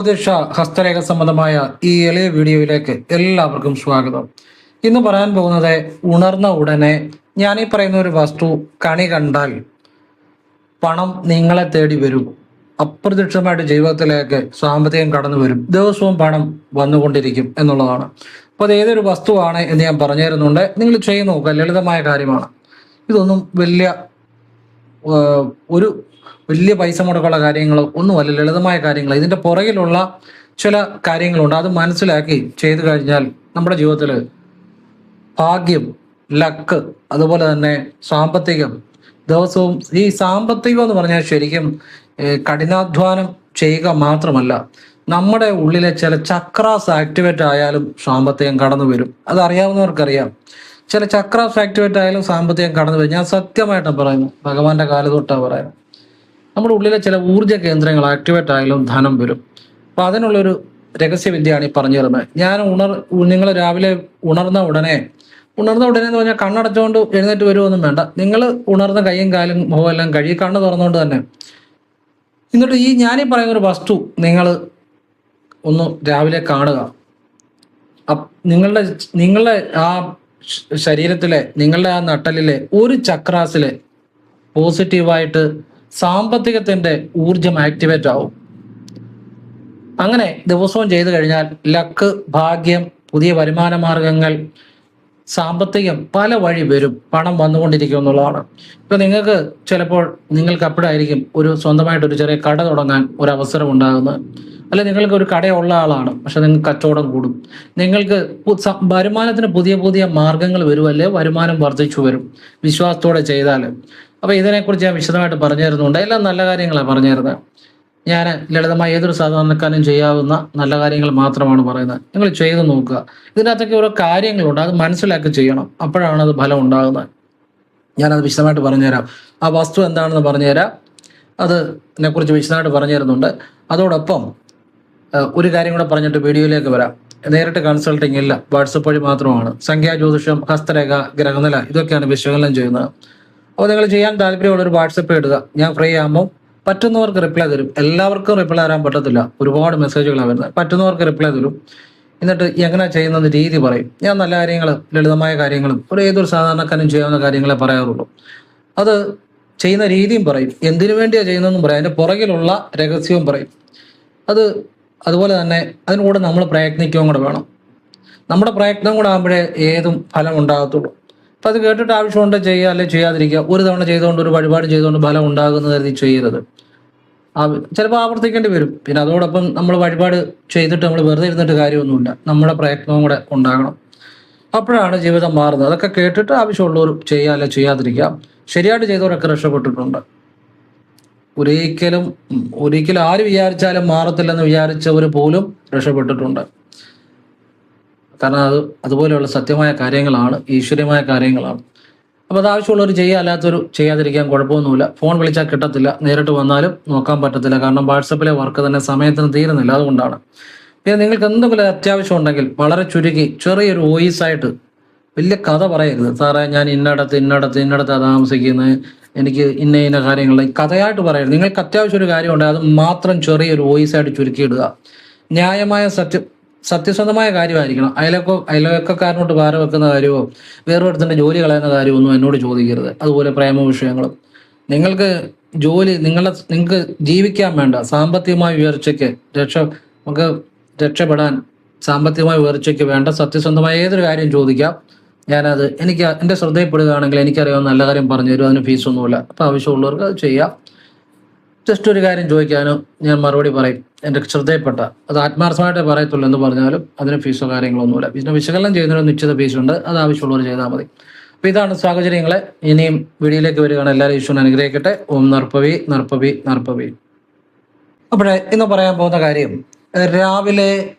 ജ്യോതിഷ ഹസ്തരേഖ സംബന്ധമായ ഈ എളിയ വീഡിയോയിലേക്ക് എല്ലാവർക്കും സ്വാഗതം. ഇന്ന് പറയാൻ പോകുന്നത്, ഉണർന്ന ഉടനെ ഞാൻ ഈ പറയുന്ന ഒരു വസ്തു കണി കണ്ടാൽ പണം നിങ്ങളെ തേടി വരും. അപ്രത്യക്ഷമായിട്ട് ജീവിതത്തിലേക്ക് സാമ്പത്തികം കടന്നു വരും. ദിവസവും പണം വന്നുകൊണ്ടിരിക്കും എന്നുള്ളതാണ്. അപ്പോൾ അത് ഏതൊരു വസ്തുവാണ് എന്ന് ഞാൻ പറഞ്ഞു തരുന്നുണ്ട്. നിങ്ങൾ ചെയ്ത് നോക്കുക. ലളിതമായ കാര്യമാണ്. ഇതൊന്നും ഒരു വലിയ പൈസ മുടക്കുള്ള കാര്യങ്ങളോ ഒന്നുമല്ല. ലളിതമായ കാര്യങ്ങൾ. ഇതിന്റെ പുറകിലുള്ള ചില കാര്യങ്ങളുണ്ട്. അത് മനസ്സിലാക്കി ചെയ്തു കഴിഞ്ഞാൽ നമ്മുടെ ജീവിതത്തിൽ ഭാഗ്യം, ലക്ക്, അതുപോലെ തന്നെ സാമ്പത്തികം, ദിവസവും ഈ സാമ്പത്തികം എന്ന് പറഞ്ഞാൽ ശരിക്കും കഠിനാധ്വാനം ചെയ്യുക മാത്രമല്ല, നമ്മുടെ ഉള്ളിലെ ചില ചക്രാസ് ആക്ടിവേറ്റ് ആയാലും സാമ്പത്തികം കടന്നു വരും. അത് അറിയാവുന്നവർക്കറിയാം. ചില ചക്രാസ് ആക്ടിവേറ്റ് ആയാലും സാമ്പത്തികം കടന്നു വരും. ഞാൻ സത്യമായിട്ടാണ് പറയുന്നത്, ഭഗവാന്റെ കാലത്തൊട്ടാണ് പറയുന്നത്. നമ്മുടെ ഉള്ളിലെ ചില ഊർജ്ജ കേന്ദ്രങ്ങൾ ആക്ടിവേറ്റ് ആയാലും ധനം വരും. അപ്പൊ അതിനുള്ളൊരു രഹസ്യവിദ്യയാണ് ഈ പറഞ്ഞു തരുന്നത്. നിങ്ങൾ രാവിലെ ഉണർന്ന ഉടനെ എന്ന് പറഞ്ഞാൽ കണ്ണടച്ചുകൊണ്ട് എഴുന്നേറ്റ് വരുമൊന്നും വേണ്ട. നിങ്ങൾ ഉണർന്ന കൈയും കാലും മുഖം എല്ലാം കഴുകി കണ്ണ് തുറന്നുകൊണ്ട് തന്നെ എന്നിട്ട് ഞാനീ പറയുന്ന ഒരു വസ്തു നിങ്ങൾ ഒന്ന് രാവിലെ കാണുക. നിങ്ങളുടെ ആ ശരീരത്തിലെ, നിങ്ങളുടെ ആ നട്ടലിലെ ഒരു ചക്രാസിലെ പോസിറ്റീവായിട്ട് സാമ്പത്തികത്തിന്റെ ഊർജം ആക്ടിവേറ്റ് ആവും. അങ്ങനെ ദിവസവും ചെയ്തു കഴിഞ്ഞാൽ ലക്ക്, ഭാഗ്യം, പുതിയ വരുമാന മാർഗങ്ങൾ, സാമ്പത്തികം പല വഴി വരും. പണം വന്നുകൊണ്ടിരിക്കും എന്നുള്ളതാണ്. ഇപ്പൊ നിങ്ങൾക്ക് അപ്പോഴായിരിക്കും ഒരു സ്വന്തമായിട്ടൊരു ചെറിയ കട തുടങ്ങാൻ ഒരു അവസരം ഉണ്ടാകുന്നത്. അല്ലെ, നിങ്ങൾക്ക് ഒരു കടയുള്ള ആളാണ്, പക്ഷെ നിങ്ങൾക്ക് കച്ചവടം കൂടും. നിങ്ങൾക്ക് വരുമാനത്തിന് പുതിയ പുതിയ മാർഗങ്ങൾ വരും. അല്ലെ, വരുമാനം വർദ്ധിച്ചു വരും വിശ്വാസത്തോടെ ചെയ്താൽ. അപ്പൊ ഇതിനെക്കുറിച്ച് ഞാൻ വിശദമായിട്ട് പറഞ്ഞു തരുന്നുണ്ട്. എല്ലാം നല്ല കാര്യങ്ങളാണ് പറഞ്ഞു തരുന്നത്. ഞാൻ ലളിതമായി ഏതൊരു സാധാരണക്കാരനും ചെയ്യാവുന്ന നല്ല കാര്യങ്ങൾ മാത്രമാണ് പറയുന്നത്. നിങ്ങൾ ചെയ്ത് നോക്കുക. ഇതിനകത്തൊക്കെ ഓരോ കാര്യങ്ങളുണ്ട്, അത് മനസ്സിലാക്കി ചെയ്യണം. അപ്പോഴാണ് അത് ഫലം ഉണ്ടാകുന്നത്. ഞാനത് വിശദമായിട്ട് പറഞ്ഞുതരാം. ആ വസ്തു എന്താണെന്ന് പറഞ്ഞുതരാം. അതിനെക്കുറിച്ച് വിശദമായിട്ട് പറഞ്ഞു തരുന്നുണ്ട്. അതോടൊപ്പം ഒരു കാര്യം കൂടെ പറഞ്ഞിട്ട് വീഡിയോയിലേക്ക് വരാം. നേരിട്ട് കൺസൾട്ടിങ് ഇല്ല, വാട്സപ്പ് വഴി മാത്രമാണ്. സംഖ്യാജ്യോതിഷം, ഹസ്തരേഖ, ഗ്രഹനില ഇതൊക്കെയാണ് വിശകലനം ചെയ്യുന്നത്. അപ്പോൾ നിങ്ങൾ ചെയ്യാൻ താല്പര്യമുള്ളൊരു വാട്സപ്പ് ഇടുക. ഞാൻ ഫ്രീ ആകുമ്പോൾ പറ്റുന്നവർക്ക് റിപ്ലൈ തരും. എല്ലാവർക്കും റിപ്ലൈ തരാൻ പറ്റത്തില്ല, ഒരുപാട് മെസ്സേജുകളാണ് വരുന്നത്. പറ്റുന്നവർക്ക് റിപ്ലൈ തരും. എന്നിട്ട് എങ്ങനെ ചെയ്യുന്നത് രീതി പറയും. ഞാൻ നല്ല കാര്യങ്ങൾ, ലളിതമായ കാര്യങ്ങളും ഏതൊരു സാധാരണക്കാരനും ചെയ്യാവുന്ന കാര്യങ്ങളെ പറയാറുള്ളൂ. അത് ചെയ്യുന്ന രീതിയും പറയും, എന്തിനു വേണ്ടിയാണ് ചെയ്യുന്നതെന്നും പറയും, അതിന്റെ പുറകിലുള്ള രഹസ്യവും പറയും. അതുപോലെ തന്നെ അതിനുകൂടെ നമ്മൾ പ്രയത്നിക്കുകയും കൂടെ വേണം. നമ്മുടെ പ്രയത്നം കൂടെ ആകുമ്പോഴേ ഏതും ഫലം ഉണ്ടാകത്തുള്ളൂ. അപ്പം അത് കേട്ടിട്ട് ആവശ്യമുണ്ട് ചെയ്യുക, അല്ലെങ്കിൽ ചെയ്യാതിരിക്കുക. ഒരു തവണ ചെയ്തുകൊണ്ട്, ഒരു വഴിപാട് ചെയ്തുകൊണ്ട് ഫലം ഉണ്ടാകുന്ന കരുതി ചെയ്യരുത്. ചിലപ്പോൾ ആവർത്തിക്കേണ്ടി വരും. പിന്നെ അതോടൊപ്പം നമ്മൾ വഴിപാട് ചെയ്തിട്ട് നമ്മൾ വെറുതെ ഇരുന്നിട്ട് കാര്യമൊന്നുമില്ല. നമ്മുടെ പ്രയത്നവും കൂടെ ഉണ്ടാകണം. അപ്പോഴാണ് ജീവിതം മാറുന്നത്. അതൊക്കെ കേട്ടിട്ട് ആവശ്യമുള്ളവർ ചെയ്യുക, അല്ലെങ്കിൽ ചെയ്യാതിരിക്കുക. ശരിയായിട്ട് ചെയ്തവരൊക്കെ രക്ഷപ്പെട്ടിട്ടുണ്ട്. ഒരിക്കലും ആര് വിചാരിച്ചാലും മാറത്തില്ലെന്ന് വിചാരിച്ചവർ പോലും രക്ഷപ്പെട്ടിട്ടുണ്ട്. കാരണം അതുപോലെയുള്ള സത്യമായ കാര്യങ്ങളാണ്, ഈശ്വര്യമായ കാര്യങ്ങളാണ്. അപ്പോൾ അത് ആവശ്യമുള്ളവർ ചെയ്യുക, അല്ലാത്തവർ ചെയ്യാതിരിക്കാൻ കുഴപ്പമൊന്നുമില്ല. ഫോൺ വിളിച്ചാൽ കിട്ടത്തില്ല, നേരിട്ട് വന്നാലും നോക്കാൻ പറ്റത്തില്ല. കാരണം വാട്സപ്പിലെ വർക്ക് തന്നെ സമയത്തിന് തീരുന്നില്ല, അതുകൊണ്ടാണ്. പിന്നെ നിങ്ങൾക്ക് എന്തെങ്കിലും അത്യാവശ്യം ഉണ്ടെങ്കിൽ വളരെ ചുരുക്കി ചെറിയൊരു വോയിസ് ആയിട്ട്, വലിയ കഥ പറയരുത്. സാറേ ഞാൻ ഇന്നടത്ത് താമസിക്കുന്നത്, എനിക്ക് ഇന്ന കാര്യങ്ങൾ കഥയായിട്ട് പറയരുത്. നിങ്ങൾക്ക് അത്യാവശ്യം ഒരു കാര്യമുണ്ട്, അത് മാത്രം ചെറിയൊരു വോയിസ് ആയിട്ട് ചുരുക്കിയിടുക. ന്യായമായ സത്യസന്ധമായ കാര്യമായിരിക്കണം. അയൽവക്കക്കാരനോട്ട് ഭാര വെക്കുന്ന കാര്യമോ വേറൊരുത്തൻ്റെ ജോലി കളയുന്ന കാര്യമൊന്നും എന്നോട് ചോദിക്കരുത്. അതുപോലെ പ്രേമ വിഷയങ്ങളും. നിങ്ങൾക്ക് ജീവിക്കാൻ വേണ്ട സാമ്പത്തികമായ ഉയർച്ചയ്ക്ക്, നമുക്ക് രക്ഷപ്പെടാൻ സാമ്പത്തികമായ ഉയർച്ചയ്ക്ക് വേണ്ട സത്യസന്ധമായ ഏതൊരു കാര്യം ചോദിക്കാം. എനിക്ക് എൻ്റെ ശ്രദ്ധയിൽപ്പെടുകയാണെങ്കിൽ എനിക്കറിയാവുന്ന നല്ല കാര്യം പറഞ്ഞു തരും. അതിന് ഫീസൊന്നുമില്ല. അപ്പോൾ ആവശ്യമുള്ളവർക്ക് അത് ചെയ്യാം. ജസ്റ്റ് ഒരു കാര്യം ചോദിക്കാനോ ഞാൻ മറുപടി പറയും, എൻ്റെ ശ്രദ്ധയിൽപ്പെട്ട. അത് ആത്മാർത്ഥമായിട്ടേ പറയത്തുള്ളൂ എന്ന് പറഞ്ഞാലും അതിന് ഫീസോ കാര്യങ്ങളൊന്നുമില്ല. പിന്നെ വിശകലനം ചെയ്യുന്നതിന് നിശ്ചിത ഫീസുണ്ട്, അത് ആവശ്യമുള്ളവർ ചെയ്താൽ മതി. അപ്പോൾ ഇതാണ് സാഹചര്യങ്ങളെ. ഇനിയും വീഡിയോയിലേക്ക് വരികയാണ്. എല്ലാവരും ഈശ്വരൻ അനുഗ്രഹിക്കട്ടെ. ഓം നർപ്പവി നർപ്പവി നർപ്പവി. അപ്പോഴേ ഇന്ന് പറയാൻ പോകുന്ന കാര്യം, രാവിലെ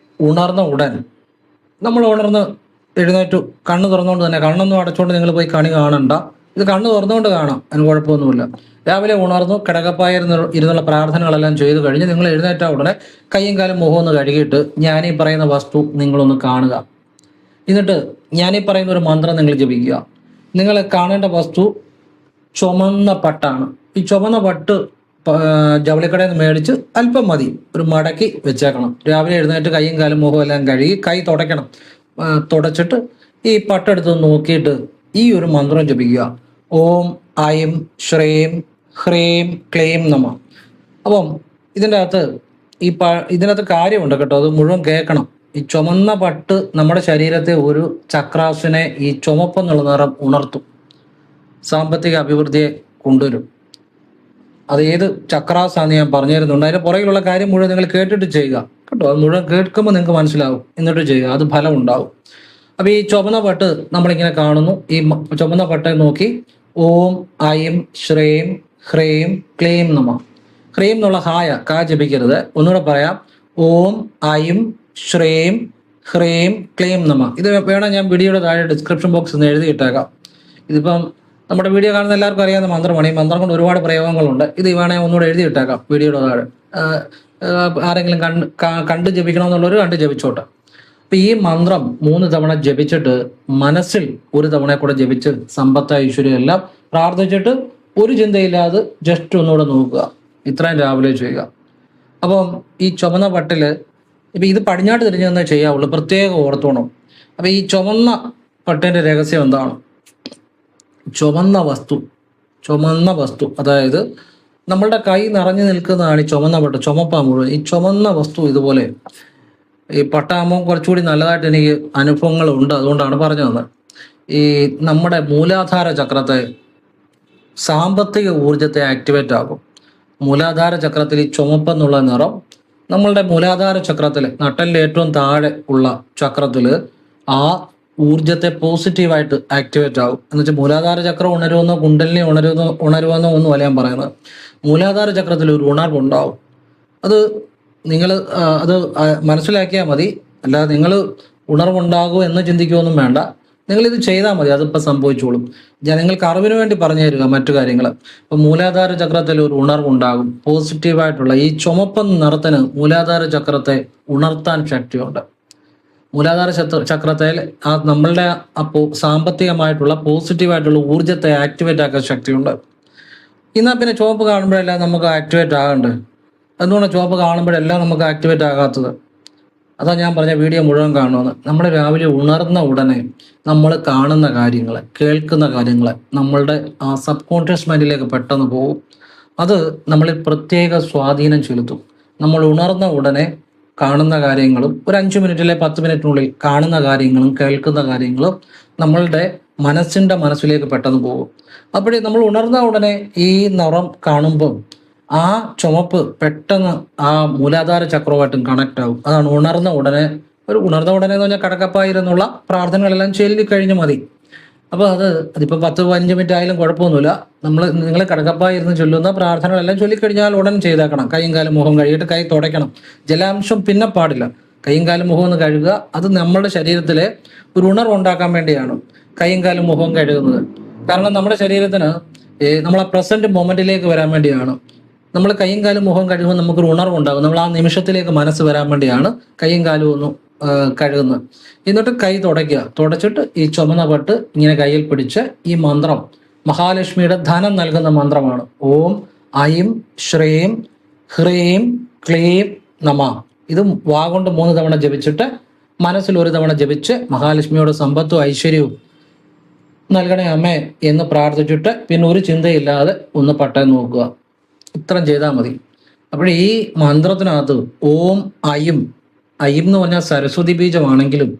ഉണർന്ന ഉടൻ നമ്മൾ എഴുന്നേറ്റു, കണ്ണ് തുറന്നുകൊണ്ട് തന്നെ, കണ്ണൊന്നും അടച്ചുകൊണ്ട് നിങ്ങൾ പോയി കണി കാണണ്ട. ഇത് കണ്ണ് തുറന്നുകൊണ്ട് കാണാം, അതിന് കുഴപ്പമൊന്നുമില്ല. രാവിലെ ഉണർന്നു കിടക്കപ്പായ ഇരുന്നുള്ള പ്രാർത്ഥനകളെല്ലാം ചെയ്തു കഴിഞ്ഞ് നിങ്ങൾ എഴുന്നേറ്റ ഉടനെ കയ്യും കാലും മുഖം ഒന്ന് കഴുകിയിട്ട് ഞാനീ പറയുന്ന വസ്തു നിങ്ങളൊന്ന് കാണുക. എന്നിട്ട് ഞാനീ പറയുന്ന ഒരു മന്ത്രം നിങ്ങൾ ജപിക്കുക. നിങ്ങൾ കാണേണ്ട വസ്തു ചുമന്ന പട്ടാണ്. ഈ ചുമന്ന പട്ട് ജവളിക്കടയിൽ നിന്ന് മേടിച്ച് അല്പം മതി ഒരു മടക്കി വെച്ചേക്കണം. രാവിലെ എഴുന്നേറ്റ് കൈയും കാലും മുഖം എല്ലാം കഴുകി കൈ തുടയ്ക്കണം. തുടച്ചിട്ട് ഈ പട്ടെടുത്ത് നോക്കിയിട്ട് ഈ ഒരു മന്ത്രം ജപിക്കുക. ഓം ഐം ശ്രീം ഹ്രീം ക്ലീം നമ. അപ്പം ഇതിനകത്ത് കാര്യമുണ്ട് കേട്ടോ, അത് മുഴുവൻ കേൾക്കണം. ഈ ചുമന്ന പട്ട് നമ്മുടെ ശരീരത്തെ ഒരു ചക്രാസിനെ ഈ ചുമപ്പെന്നുള്ള നിറം ഉണർത്തും, സാമ്പത്തിക അഭിവൃദ്ധിയെ കൊണ്ടുവരും. അത് ഏത് ചക്രാസാന്ന് ഞാൻ പറഞ്ഞു തരുന്നുണ്ട്. അതിന്റെ പുറകിലുള്ള കാര്യം മുഴുവൻ നിങ്ങൾ കേട്ടിട്ട് ചെയ്യുക കേട്ടോ. അത് മുഴുവൻ കേൾക്കുമ്പോൾ നിങ്ങൾക്ക് മനസ്സിലാവും, എന്നിട്ട് ചെയ്യുക, അത് ഫലം ഉണ്ടാവും. അപ്പൊ ഈ ചുവന്ന പട്ട് നമ്മളിങ്ങനെ കാണുന്നു. ഈ ചുവന്ന പട്ടെ നോക്കി ഓം ഐം ശ്രീം ഹ്രീം ക്ലീം നമ. ഹ്രീം എന്നുള്ള കാ ജപിക്കരുത്. ഒന്നുകൂടെ പറയാം, ഓം ഐം ശ്രീം ഹ്രീം ക്ലീം നമ. ഇത് വേണം ഞാൻ വീഡിയോയുടെ താഴെ ഡിസ്ക്രിപ്ഷൻ ബോക്സിൽ നിന്ന് എഴുതിയിട്ടേക്കാം. ഇതിപ്പം നമ്മുടെ വീഡിയോ കാണുന്ന എല്ലാവർക്കും അറിയാവുന്ന മന്ത്രമാണ്. ഈ മന്ത്രം കൊണ്ട് ഒരുപാട് പ്രയോഗങ്ങളുണ്ട്. ഇത് വേണമെങ്കിൽ ഒന്നുകൂടെ എഴുതിയിട്ടേക്കാം വീഡിയോയുടെ താഴെ. ആരെങ്കിലും കണ്ട് ജപിക്കണമെന്നുള്ളവർ കണ്ട് ജപിച്ചോട്ടെ. അപ്പൊ ഈ മന്ത്രം 3 തവണ ജപിച്ചിട്ട് മനസ്സിൽ ഒരു തവണ കൂടെ ജപിച്ച് സമ്പത്ത് ഐശ്വര്യം എല്ലാം പ്രാർത്ഥിച്ചിട്ട് ഒരു ചിന്തയില്ലാതെ ജസ്റ്റ് ഒന്നുകൂടെ നോക്കുക. ഇത്രയും രാവിലെ ചെയ്യുക. അപ്പം ഈ ചുമന്ന പട്ടില് ഇപ്പൊ ഇത് പടിഞ്ഞാട്ട് തിരിഞ്ഞു തന്നെ ചെയ്യാവുള്ളൂ, പ്രത്യേകം ഓർത്തോണം. അപ്പൊ ഈ ചുമന്ന പട്ടിന്റെ രഹസ്യം എന്താണ്? ചുമന്ന വസ്തു, അതായത് നമ്മളുടെ കൈ നിറഞ്ഞു നിൽക്കുന്നതാണ് ഈ ചുമന്ന പട്ട്, ചുമപ്പാ മുഴുവൻ. ഈ ചുമന്ന വസ്തു ഇതുപോലെ ഈ പട്ടാകുമ്പോൾ കുറച്ചുകൂടി നല്ലതായിട്ട് എനിക്ക് അനുഭവങ്ങളുണ്ട്, അതുകൊണ്ടാണ് പറഞ്ഞു തന്നത്. ഈ നമ്മുടെ മൂലാധാര ചക്രത്തെ, സാമ്പത്തിക ഊർജത്തെ ആക്ടിവേറ്റ് ആകും. മൂലാധാര ചക്രത്തിൽ ഈ ചുമപ്പെന്നുള്ള നിറം നമ്മളുടെ മൂലാധാര ചക്രത്തിൽ, നട്ടലിന്റെ ഏറ്റവും താഴെ ഉള്ള ചക്രത്തില് ആ ഊർജത്തെ പോസിറ്റീവായിട്ട് ആക്ടിവേറ്റ് ആകും. എന്ന് വെച്ചാൽ മൂലാധാര ചക്രം ഉണരുമെന്നോ കുണ്ടലിനെ ഉണരുമെന്നോ ഒന്നുമല്ല ഞാൻ പറയുന്നത്. മൂലാധാര ചക്രത്തിൽ ഒരു ഉണർവുണ്ടാവും. അത് നിങ്ങൾ അത് മനസ്സിലാക്കിയാൽ മതി. അല്ലാതെ നിങ്ങൾ ഉണർവുണ്ടാകും എന്ന് ചിന്തിക്കുകയൊന്നും വേണ്ട. നിങ്ങളിത് ചെയ്താൽ മതി, അതിപ്പോൾ സംഭവിച്ചോളും. ജനങ്ങൾക്ക് അറിവിന് വേണ്ടി പറഞ്ഞു തരിക മറ്റു കാര്യങ്ങൾ. ഇപ്പം മൂലാധാര ചക്രത്തിൽ ഒരു ഉണർവുണ്ടാകും, പോസിറ്റീവായിട്ടുള്ള. ഈ ചുമപ്പൻ നിറത്തിന് മൂലാധാര ചക്രത്തെ ഉണർത്താൻ ശക്തിയുണ്ട്. മൂലാധാര ചക്രത്തിൽ നമ്മളുടെ സാമ്പത്തികമായിട്ടുള്ള പോസിറ്റീവായിട്ടുള്ള ഊർജത്തെ ആക്ടിവേറ്റ് ആക്കാൻ ശക്തിയുണ്ട്. എന്നാൽ പിന്നെ ചുവപ്പ് കാണുമ്പോഴെല്ലാം നമുക്ക് ആക്ടിവേറ്റ് ആകണ്ടേ? എന്തുകൊണ്ട് ചുവപ്പ് കാണുമ്പോഴെല്ലാം നമുക്ക് ആക്ടിവേറ്റ് ആകാത്തത്? അതാ ഞാൻ പറഞ്ഞ വീഡിയോ മുഴുവൻ കാണുമെന്ന്. നമ്മൾ രാവിലെ ഉണർന്ന ഉടനെ നമ്മൾ കാണുന്ന കാര്യങ്ങൾ, കേൾക്കുന്ന കാര്യങ്ങൾ നമ്മളുടെ ആ സബ് കോൺഷ്യസ് മൈൻഡിലേക്ക് പെട്ടെന്ന് പോകും. അത് നമ്മളിൽ പ്രത്യേക സ്വാധീനം ചെലുത്തും. നമ്മൾ ഉണർന്ന ഉടനെ കാണുന്ന കാര്യങ്ങളും ഒരു 5 മിനിറ്റിലെ 10 മിനിറ്റിനുള്ളിൽ കാണുന്ന കാര്യങ്ങളും കേൾക്കുന്ന കാര്യങ്ങളും നമ്മളുടെ മനസ്സിലേക്ക് പെട്ടെന്ന് പോകും. അപ്പോഴേ നമ്മൾ ഉണർന്ന ഉടനെ ഈ നിറം കാണുമ്പം ആ ചുമപ്പ് പെട്ടെന്ന് ആ മൂലാധാര ചക്രവുമായിട്ടും കണക്ട് ആകും. അതാണ് ഉണർന്ന ഉടനെ എന്ന് പറഞ്ഞാൽ കടക്കപ്പായിരുന്നുള്ള പ്രാർത്ഥനകളെല്ലാം ചൊല്ലിക്കഴിഞ്ഞ് മതി. അപ്പോൾ അതിപ്പോൾ 10-15 മിനിറ്റ് ആയാലും കുഴപ്പമൊന്നുമില്ല. നിങ്ങൾ കടക്കപ്പായിരുന്ന് ചൊല്ലുന്ന പ്രാർത്ഥനകളെല്ലാം ചൊല്ലിക്കഴിഞ്ഞാൽ ഉടൻ ചെയ്തേക്കണം. കൈയും കാലും മുഖം കഴുകിയിട്ട് കൈ തുടയ്ക്കണം. ജലാംശം പിന്നെ പാടില്ല. കൈയും കാലും മുഖം ഒന്ന് കഴുകുക. അത് നമ്മുടെ ശരീരത്തിലെ ഒരു ഉണർവുണ്ടാക്കാൻ വേണ്ടിയാണ് കൈയും കാലും മുഖവും കഴുകുന്നത്. കാരണം നമ്മുടെ ശരീരത്തിന് നമ്മളെ പ്രസന്റ് മൊമെന്റിലേക്ക് വരാൻ വേണ്ടിയാണ്. നമ്മൾ കൈയും കാലും മുഖം കഴുകുമ്പോൾ നമുക്കൊരു ഉണർവുണ്ടാകും. നമ്മൾ ആ നിമിഷത്തിലേക്ക് മനസ്സ് വരാൻ വേണ്ടിയാണ് കൈയും കാലും ഒന്നും കഴുകുന്നത്. എന്നിട്ട് കൈ തുടച്ചിട്ട് ഈ ചുമന്ന പട്ട് ഇങ്ങനെ കയ്യിൽ പിടിച്ച് ഈ മന്ത്രം മഹാലക്ഷ്മിയുടെ ധനം നൽകുന്ന മന്ത്രമാണ്. ഓം ഐം ശ്രീം ഹ്രീം ക്ലീം നമ. ഇത് വാ കൊണ്ട് 3 തവണ ജപിച്ചിട്ട് മനസ്സിൽ 1 തവണ ജപിച്ച് മഹാലക്ഷ്മിയോട് സമ്പത്തും ഐശ്വര്യവും നൽകണേ അമ്മേ എന്ന് പ്രാർത്ഥിച്ചിട്ട് പിന്നെ ഒരു ചിന്തയില്ലാതെ ഒന്ന് പട്ടേ നോക്കുക. ഇത്രയും ചെയ്താൽ മതി. അപ്പോൾ ഈ മന്ത്രത്തിനകത്ത് ഓം ഐം എന്ന് പറഞ്ഞാൽ സരസ്വതി ബീജമാണെങ്കിലും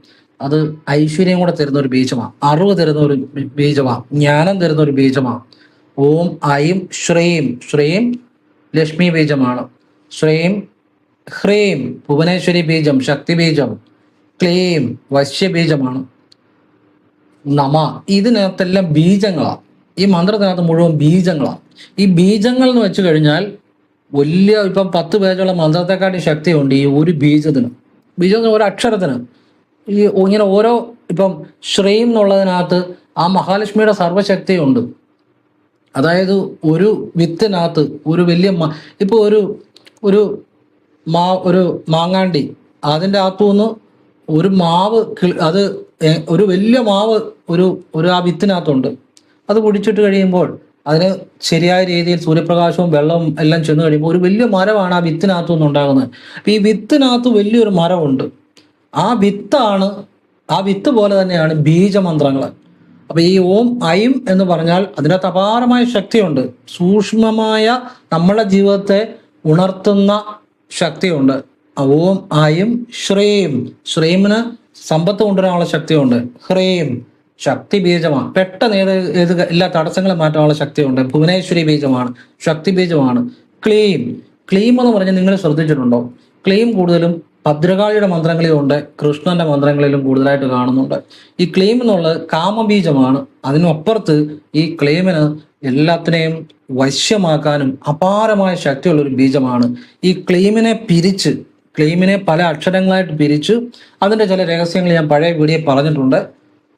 അത് ഐശ്വര്യം കൂടെ തരുന്ന ഒരു ബീജമാണ്, അറിവ് തരുന്ന ഒരു ബീജമാണ്, ജ്ഞാനം തരുന്ന ഒരു ബീജമാണ്. ഓം ഐം ശ്രീം ലക്ഷ്മി ബീജമാണ്. ശ്രീം ഹ്രീം ഭുവനേശ്വരി ബീജം, ശക്തി ബീജം. ക്ലീം വശ്യബീജമാണ്. നമ ഇതിനകത്തെല്ലാം ബീജങ്ങളാണ്. ഈ മന്ത്രത്തിനകത്ത് മുഴുവൻ ബീജങ്ങളാണ്. ഈ ബീജങ്ങൾ എന്ന് വെച്ച് കഴിഞ്ഞാൽ വലിയ ഇപ്പം 10 പേജുള്ള മന്ത്രത്തെക്കാട്ടി ശക്തിയുണ്ട് ഈ ഒരു ബീജത്തിന്. ബീജം ഒരു അക്ഷരത്തിന് ഈ ഇങ്ങനെ ഓരോ ഇപ്പം ശ്രീം എന്നുള്ളതിനകത്ത് ആ മഹാലക്ഷ്മിയുടെ സർവശക്തിയുണ്ട്. അതായത് ഒരു വിത്തിനകത്ത് ഒരു വലിയ ഇപ്പോൾ ഒരു മാങ്ങാണ്ടി അതിൻ്റെ അകത്തുനിന്ന് ഒരു മാവ് ഒരു വലിയ മാവ് ഒരു ആ വിത്തിനകത്തുണ്ട്. അത് പൊടിച്ചിട്ട് കഴിയുമ്പോൾ അതിന് ശരിയായ രീതിയിൽ സൂര്യപ്രകാശവും വെള്ളവും എല്ലാം ചെന്ന് കഴിയുമ്പോൾ ഒരു വലിയ മരമാണ് ആ വിത്തിനകത്തു നിന്നുണ്ടാകുന്നത്. അപ്പം ഈ വിത്തിനകത്ത് വലിയൊരു മരമുണ്ട്. ആ വിത്താണ്, ആ വിത്ത് പോലെ തന്നെയാണ് ബീജമന്ത്രങ്ങൾ. അപ്പൊ ഈ ഓം ഐം എന്ന് പറഞ്ഞാൽ അതിനകത്ത് അപാരമായ ശക്തിയുണ്ട്. സൂക്ഷ്മമായ നമ്മളെ ജീവിതത്തെ ഉണർത്തുന്ന ശക്തിയുണ്ട്. ഓം ഐം ശ്രീം, ശ്രീമിന് സമ്പത്ത് കൊണ്ടുവരാനുള്ള ശക്തിയുണ്ട്. ഹ്രീം ശക്തി ബീജമാണ്, പെട്ടെന്ന് ഏത് എല്ലാ തടസ്സങ്ങളും മാറ്റാനുള്ള ശക്തിയുണ്ട്. ഭുവനേശ്വരി ബീജമാണ്, ശക്തി ബീജമാണ്. ക്ലീം, ക്ലീം എന്ന് പറഞ്ഞാൽ നിങ്ങൾ ശ്രദ്ധിച്ചിട്ടുണ്ടോ? ക്ലീം കൂടുതലും ഭദ്രകാളിയുടെ മന്ത്രങ്ങളിലും ഉണ്ട്, കൃഷ്ണന്റെ മന്ത്രങ്ങളിലും കൂടുതലായിട്ട് കാണുന്നുണ്ട്. ഈ ക്ലീം എന്നുള്ളത് കാമബീജമാണ്. അതിനപ്പുറത്ത് ഈ ക്ലീമിന് എല്ലാത്തിനെയും വശ്യമാക്കാനും അപാരമായ ശക്തിയുള്ള ഒരു ബീജമാണ്. ഈ ക്ലീമിനെ പല അക്ഷരങ്ങളായിട്ട് പിരിച്ച് അതിന്റെ ചില രഹസ്യങ്ങൾ ഞാൻ പഴയ വീഡിയോ പറഞ്ഞിട്ടുണ്ട്.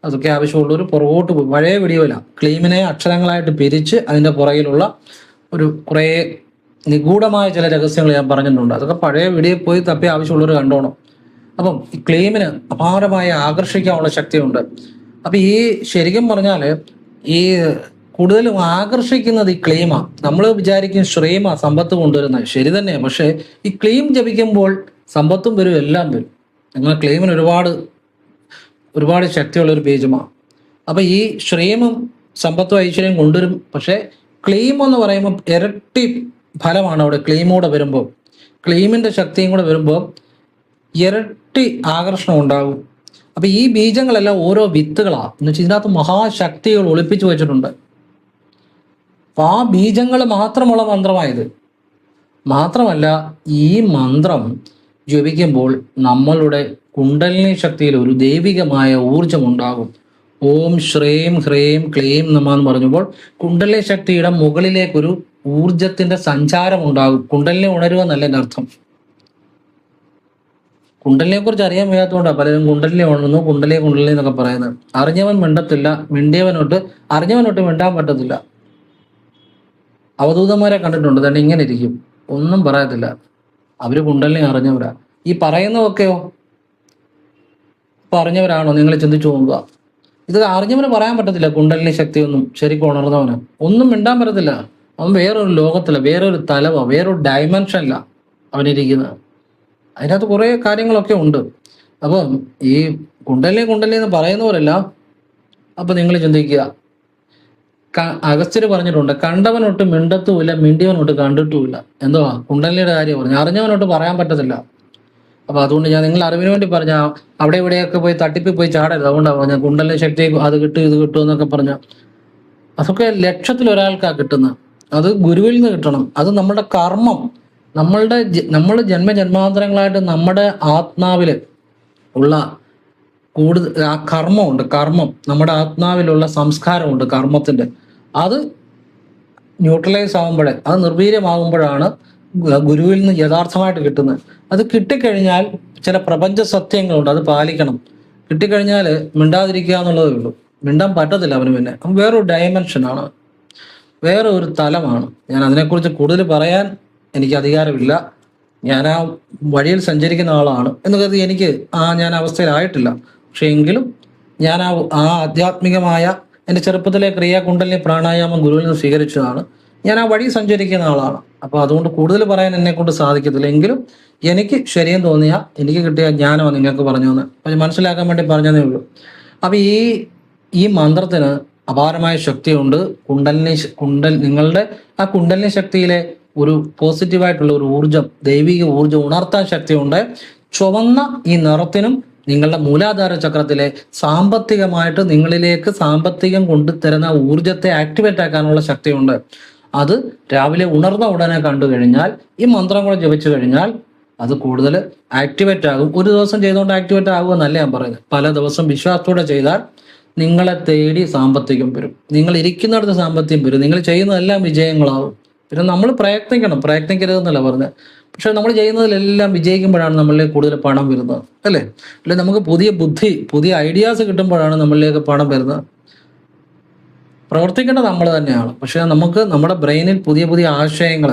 അതൊക്കെ ആവശ്യമുള്ളൊരു പുറകോട്ട് പോയി പഴയ വീഡിയോയില്ല. ക്ലീമിനെ അക്ഷരങ്ങളായിട്ട് പിരിച്ച് അതിന്റെ പുറകിലുള്ള ഒരു കുറേ നിഗൂഢമായ ചില രഹസ്യങ്ങൾ ഞാൻ പറഞ്ഞിട്ടുണ്ട്. അതൊക്കെ പഴയ വീഡിയോ പോയി തപ്പി ആവശ്യമുള്ളവർ കണ്ടോണം. അപ്പം ഈ ക്ലെയിമിന് അപാരമായ ആകർഷിക്കാനുള്ള ശക്തിയുണ്ട്. അപ്പൊ ഈ ശരിക്കും പറഞ്ഞാല് ഈ കൂടുതലും ആകർഷിക്കുന്നത് ഈ ക്ലെയിമാ. നമ്മൾ വിചാരിക്കും ശ്രീമ സമ്പത്ത് കൊണ്ടുവരുന്നത്, ശരി തന്നെയാണ്. പക്ഷെ ഈ ക്ലെയിം ജപിക്കുമ്പോൾ സമ്പത്തും വരും, എല്ലാം വരും. അങ്ങനെ ക്ലെയിമിന് ഒരുപാട് ശക്തിയുള്ള ഒരു ബീജമാണ്. അപ്പൊ ഈ ശ്രീമും സമ്പത്തും ഐശ്വര്യം കൊണ്ടുവരും. പക്ഷെ ക്ലെയിം എന്ന് പറയുമ്പോൾ ഇരട്ടി ഫലമാണ് അവിടെ ക്ലെയിമോടെ വരുമ്പോൾ. ക്ലെയിമിന്റെ ശക്തിയും കൂടെ വരുമ്പോൾ ഇരട്ടി ആകർഷണം ഉണ്ടാകും. അപ്പൊ ഈ ബീജങ്ങളെല്ലാം ഓരോ വിത്തുകളാണ് എന്ന് വെച്ചാൽ ഇതിനകത്ത് മഹാശക്തികൾ ഒളിപ്പിച്ചു വെച്ചിട്ടുണ്ട്. അപ്പൊ ആ ബീജങ്ങൾ മാത്രമുള്ള മന്ത്രമായത്. മാത്രമല്ല ഈ മന്ത്രം ജപിക്കുമ്പോൾ നമ്മളുടെ കുണ്ടലിനി ശക്തിയിൽ ഒരു ദൈവികമായ ഊർജം ഉണ്ടാകും. ഓം ശ്രീം ഹ്രീം ക്ലീം നമ എന്ന് പറഞ്ഞപ്പോൾ കുണ്ടലിനി ശക്തിയുടെ മുകളിലേക്കൊരു ഊർജത്തിന്റെ സഞ്ചാരം ഉണ്ടാകും. കുണ്ടലിനെ ഉണരുക എന്നല്ല എൻ്റെ അർത്ഥം. കുണ്ടലിനെ കുറിച്ച് അറിയാൻ വയ്യാത്തതുകൊണ്ടാണ് പലരും കുണ്ടലിനെ ഉണർന്നു, കുണ്ടലി എന്നൊക്കെ പറയുന്നത്. അറിഞ്ഞവൻ മിണ്ടത്തില്ല, അറിഞ്ഞവനൊട്ട് മിണ്ടാൻ പറ്റത്തില്ല. അവധൂതന്മാരെ കണ്ടിട്ടുണ്ട്, തന്നെ ഇങ്ങനെ ഇരിക്കും, ഒന്നും പറയത്തില്ല. അവര് കുണ്ടലിനെ അറിഞ്ഞവരാ. ഈ പറയുന്നതൊക്കെയോ പറഞ്ഞവരാണോ? നിങ്ങൾ ചിന്തിച്ചു നോക്കുക. ഇത് അറിഞ്ഞവന് പറയാൻ പറ്റത്തില്ല. കുണ്ടലിനി ശക്തിയൊന്നും ശരിക്കും ഉണർന്നവന് ഒന്നും മിണ്ടാൻ പറ്റത്തില്ല. അവൻ വേറൊരു ലോകത്തില, വേറൊരു തലവ, വേറൊരു ഡയമെൻഷനില അവനിരിക്കുന്നത്. അതിനകത്ത് കുറേ കാര്യങ്ങളൊക്കെ ഉണ്ട്. അപ്പം ഈ കുണ്ടലിനി എന്ന് പറയുന്നവരല്ല. അപ്പൊ നിങ്ങൾ ചിന്തിക്കുക, അഗസ്ത്യർ പറഞ്ഞിട്ടുണ്ട്, കണ്ടവനൊട്ട് മിണ്ടത്തുമില്ല, മിണ്ടിയവനൊട്ട് കണ്ടിട്ടുമില്ല. എന്തുവാ കുണ്ടലിനിയുടെ കാര്യം പറഞ്ഞു. അറിഞ്ഞവനൊട്ട് പറയാൻ പറ്റത്തില്ല. അപ്പൊ അതുകൊണ്ട് ഞാൻ നിങ്ങൾ അറിവിന് വേണ്ടി പറഞ്ഞ അവിടെ ഇവിടെയൊക്കെ പോയി തട്ടിപ്പിൽ പോയി ചാടരുത്. അതുകൊണ്ടാണ് പറഞ്ഞ കുണ്ടലിനി ശക്തി അത് കിട്ടും ഇത് കിട്ടും എന്നൊക്കെ പറഞ്ഞ അതൊക്കെ ലക്ഷത്തിൽ ഒരാൾക്കാണ് കിട്ടുന്നത്. അത് ഗുരുവിൽ നിന്ന് കിട്ടണം. അത് നമ്മുടെ കർമ്മം, നമ്മൾ ജന്മജന്മാന്തരങ്ങളായിട്ട് നമ്മുടെ ആത്മാവില് ഉള്ള ആ കർമ്മം നമ്മുടെ ആത്മാവിലുള്ള സംസ്കാരമുണ്ട് കർമ്മത്തിന്റെ. അത് ന്യൂട്രലൈസ് ആകുമ്പോഴേ, അത് നിർവീര്യമാകുമ്പോഴാണ് ഗുരുവിൽ നിന്ന് യഥാർത്ഥമായിട്ട് കിട്ടുന്നത്. അത് കിട്ടിക്കഴിഞ്ഞാൽ ചില പ്രപഞ്ച സത്യങ്ങളുണ്ട്, അത് പാലിക്കണം. കിട്ടിക്കഴിഞ്ഞാൽ മിണ്ടാതിരിക്കുക എന്നുള്ളതേ ഉള്ളൂ. മിണ്ടാൻ പറ്റത്തില്ല അവന്. പിന്നെ വേറൊരു ഡയമെൻഷനാണ്, വേറെ ഒരു തലമാണ്. ഞാൻ അതിനെക്കുറിച്ച് കൂടുതൽ പറയാൻ എനിക്ക് അധികാരമില്ല. ഞാൻ ആ വഴിയിൽ സഞ്ചരിക്കുന്ന ആളാണ് എന്ന് കരുതി ഞാൻ അവസ്ഥയിലായിട്ടില്ല. പക്ഷെ എങ്കിലും ഞാൻ ആ ആധ്യാത്മികമായ എൻ്റെ ചെറുപ്പത്തിലെ ക്രിയാ കുണ്ടലിനി പ്രാണായാമം ഗുരുവിൽ നിന്ന് സ്വീകരിച്ചതാണ്. ഞാൻ ആ വഴി സഞ്ചരിക്കുന്ന ആളാണ്. അപ്പോൾ അതുകൊണ്ട് കൂടുതൽ പറയാൻ എന്നെ കൊണ്ട് സാധിക്കത്തില്ല. എങ്കിലും എനിക്ക് ശരിയെന്ന് തോന്നിയ, എനിക്ക് കിട്ടിയ ജ്ഞാനമാണ് നിങ്ങൾക്ക് പറഞ്ഞു തന്നെ. അപ്പം മനസ്സിലാക്കാൻ വേണ്ടി പറഞ്ഞതേ ഉള്ളൂ. അപ്പം ഈ മന്ത്രത്തിന് അപാരമായ ശക്തിയുണ്ട്. നിങ്ങളുടെ ആ കുണ്ടലിനി ശക്തിയിലെ ഒരു പോസിറ്റീവായിട്ടുള്ള ഒരു ഊർജം, ദൈവിക ഊർജം ഉണർത്താൻ ശക്തിയുണ്ട്. ചുവന്ന ഈ നിറത്തിനും നിങ്ങളുടെ മൂലാധാര ചക്രത്തിലെ സാമ്പത്തികമായിട്ട് നിങ്ങളിലേക്ക് സാമ്പത്തികം കൊണ്ടുതരുന്ന ഊർജത്തെ ആക്ടിവേറ്റ് ആക്കാനുള്ള ശക്തിയുണ്ട്. അത് രാവിലെ ഉണർന്ന ഉടനെ കണ്ടു കഴിഞ്ഞാൽ, ഈ മന്ത്രം കൂടെ ജപിച്ചു കഴിഞ്ഞാൽ അത് കൂടുതൽ ആക്ടിവേറ്റ് ആകും. ഒരു ദിവസം ചെയ്തുകൊണ്ട് ആക്ടിവേറ്റ് ആകുമെന്നല്ല ഞാൻ പറയുന്നത്. പല ദിവസം വിശ്വാസത്തോടെ ചെയ്താൽ നിങ്ങളെ തേടി സാമ്പത്തികം വരും. നിങ്ങൾ ഇരിക്കുന്നിടത്ത് സാമ്പത്തികം വരും. നിങ്ങൾ ചെയ്യുന്നതെല്ലാം വിജയങ്ങളാവും. പിന്നെ നമ്മൾ പ്രയത്നിക്കരുതെന്നല്ല പറഞ്ഞത്. പക്ഷെ നമ്മൾ ചെയ്യുന്നതിലെല്ലാം വിജയിക്കുമ്പോഴാണ് നമ്മളിലേക്ക് കൂടുതൽ പണം വരുന്നത്, അല്ലേ? അല്ലെ നമുക്ക് പുതിയ ബുദ്ധി, പുതിയ ഐഡിയാസ് കിട്ടുമ്പോഴാണ് നമ്മളിലേക്ക് പണം വരുന്നത്. പ്രവർത്തിക്കേണ്ടത് നമ്മൾ തന്നെയാണ്. പക്ഷെ നമുക്ക് നമ്മുടെ ബ്രെയിനിൽ പുതിയ പുതിയ ആശയങ്ങൾ,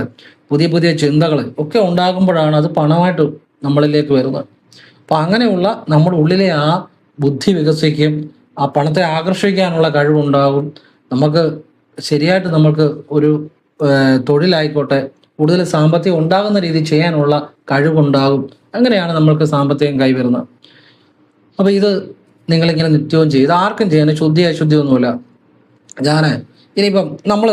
പുതിയ പുതിയ ചിന്തകൾ ഒക്കെ ഉണ്ടാകുമ്പോഴാണ് അത് പണമായിട്ട് നമ്മളിലേക്ക് വരുന്നത്. അപ്പം അങ്ങനെയുള്ള നമ്മുടെ ഉള്ളിലെ ആ ബുദ്ധി വികസിക്കും, ആ പണത്തെ ആകർഷിക്കാനുള്ള കഴിവുണ്ടാകും. നമുക്ക് ശരിയായിട്ട് നമ്മൾക്ക് ഒരു തൊഴിലായിക്കോട്ടെ കൂടുതൽ സാമ്പത്തികം ഉണ്ടാകുന്ന രീതി ചെയ്യാനുള്ള കഴിവുണ്ടാകും. അങ്ങനെയാണ് നമ്മൾക്ക് സാമ്പത്തികം കൈവരുന്നത്. അപ്പോൾ ഇത് നിങ്ങളിങ്ങനെ നിത്യവും ചെയ്ത് ആർക്കും ചെയ്യാൻ ശുദ്ധി അശുദ്ധിയൊന്നുമില്ല. ഞാൻ ഇനിയിപ്പം നമ്മൾ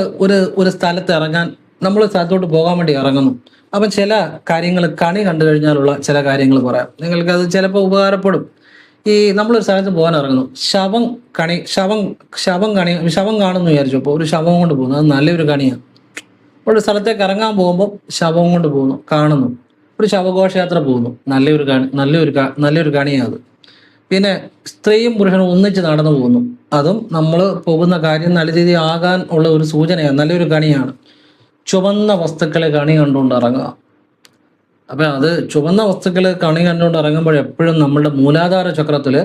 ഒരു സ്ഥലത്ത് ഇറങ്ങാൻ നമ്മൾ സ്ഥലത്തോട്ട് പോകാൻ വേണ്ടി ഇറങ്ങുന്നു. അപ്പം ചില കാര്യങ്ങൾ കണി കണ്ടു കഴിഞ്ഞാലുള്ള ചില കാര്യങ്ങൾ പറയാം, നിങ്ങൾക്കത് ചിലപ്പോൾ ഉപകാരപ്പെടും. ഈ നമ്മളൊരു സ്ഥലത്ത് പോകാൻ ഇറങ്ങുന്നു, ശവം കാണുന്നു വിചാരിച്ചു. അപ്പോൾ ഒരു ശവം കൊണ്ട് പോകുന്നു, അത് നല്ലൊരു കണിയാണ്. ഒരു സ്ഥലത്തേക്ക് ഇറങ്ങാൻ പോകുമ്പോൾ ശവം കൊണ്ട് പോകുന്നു, കാണുന്നു. ഒരു ശവഘോഷയാത്ര പോകുന്നു, നല്ലൊരു കണിയാണ് അത്. പിന്നെ സ്ത്രീയും പുരുഷനും ഒന്നിച്ച് നടന്നു പോകുന്നു, അതും നമ്മൾ പോകുന്ന കാര്യം നല്ല രീതിയിൽ ആകാൻ ഉള്ള ഒരു സൂചനയാണ്, നല്ലൊരു കണിയാണ്. ചുവന്ന വസ്തുക്കളെ കണി കണ്ടുകൊണ്ട് ഇറങ്ങുക. അപ്പം അത് ചുവന്ന വസ്തുക്കൾ കണി കണ്ടുകൊണ്ട് ഇറങ്ങുമ്പോൾ എപ്പോഴും നമ്മളുടെ മൂലാധാര ചക്രത്തിൽ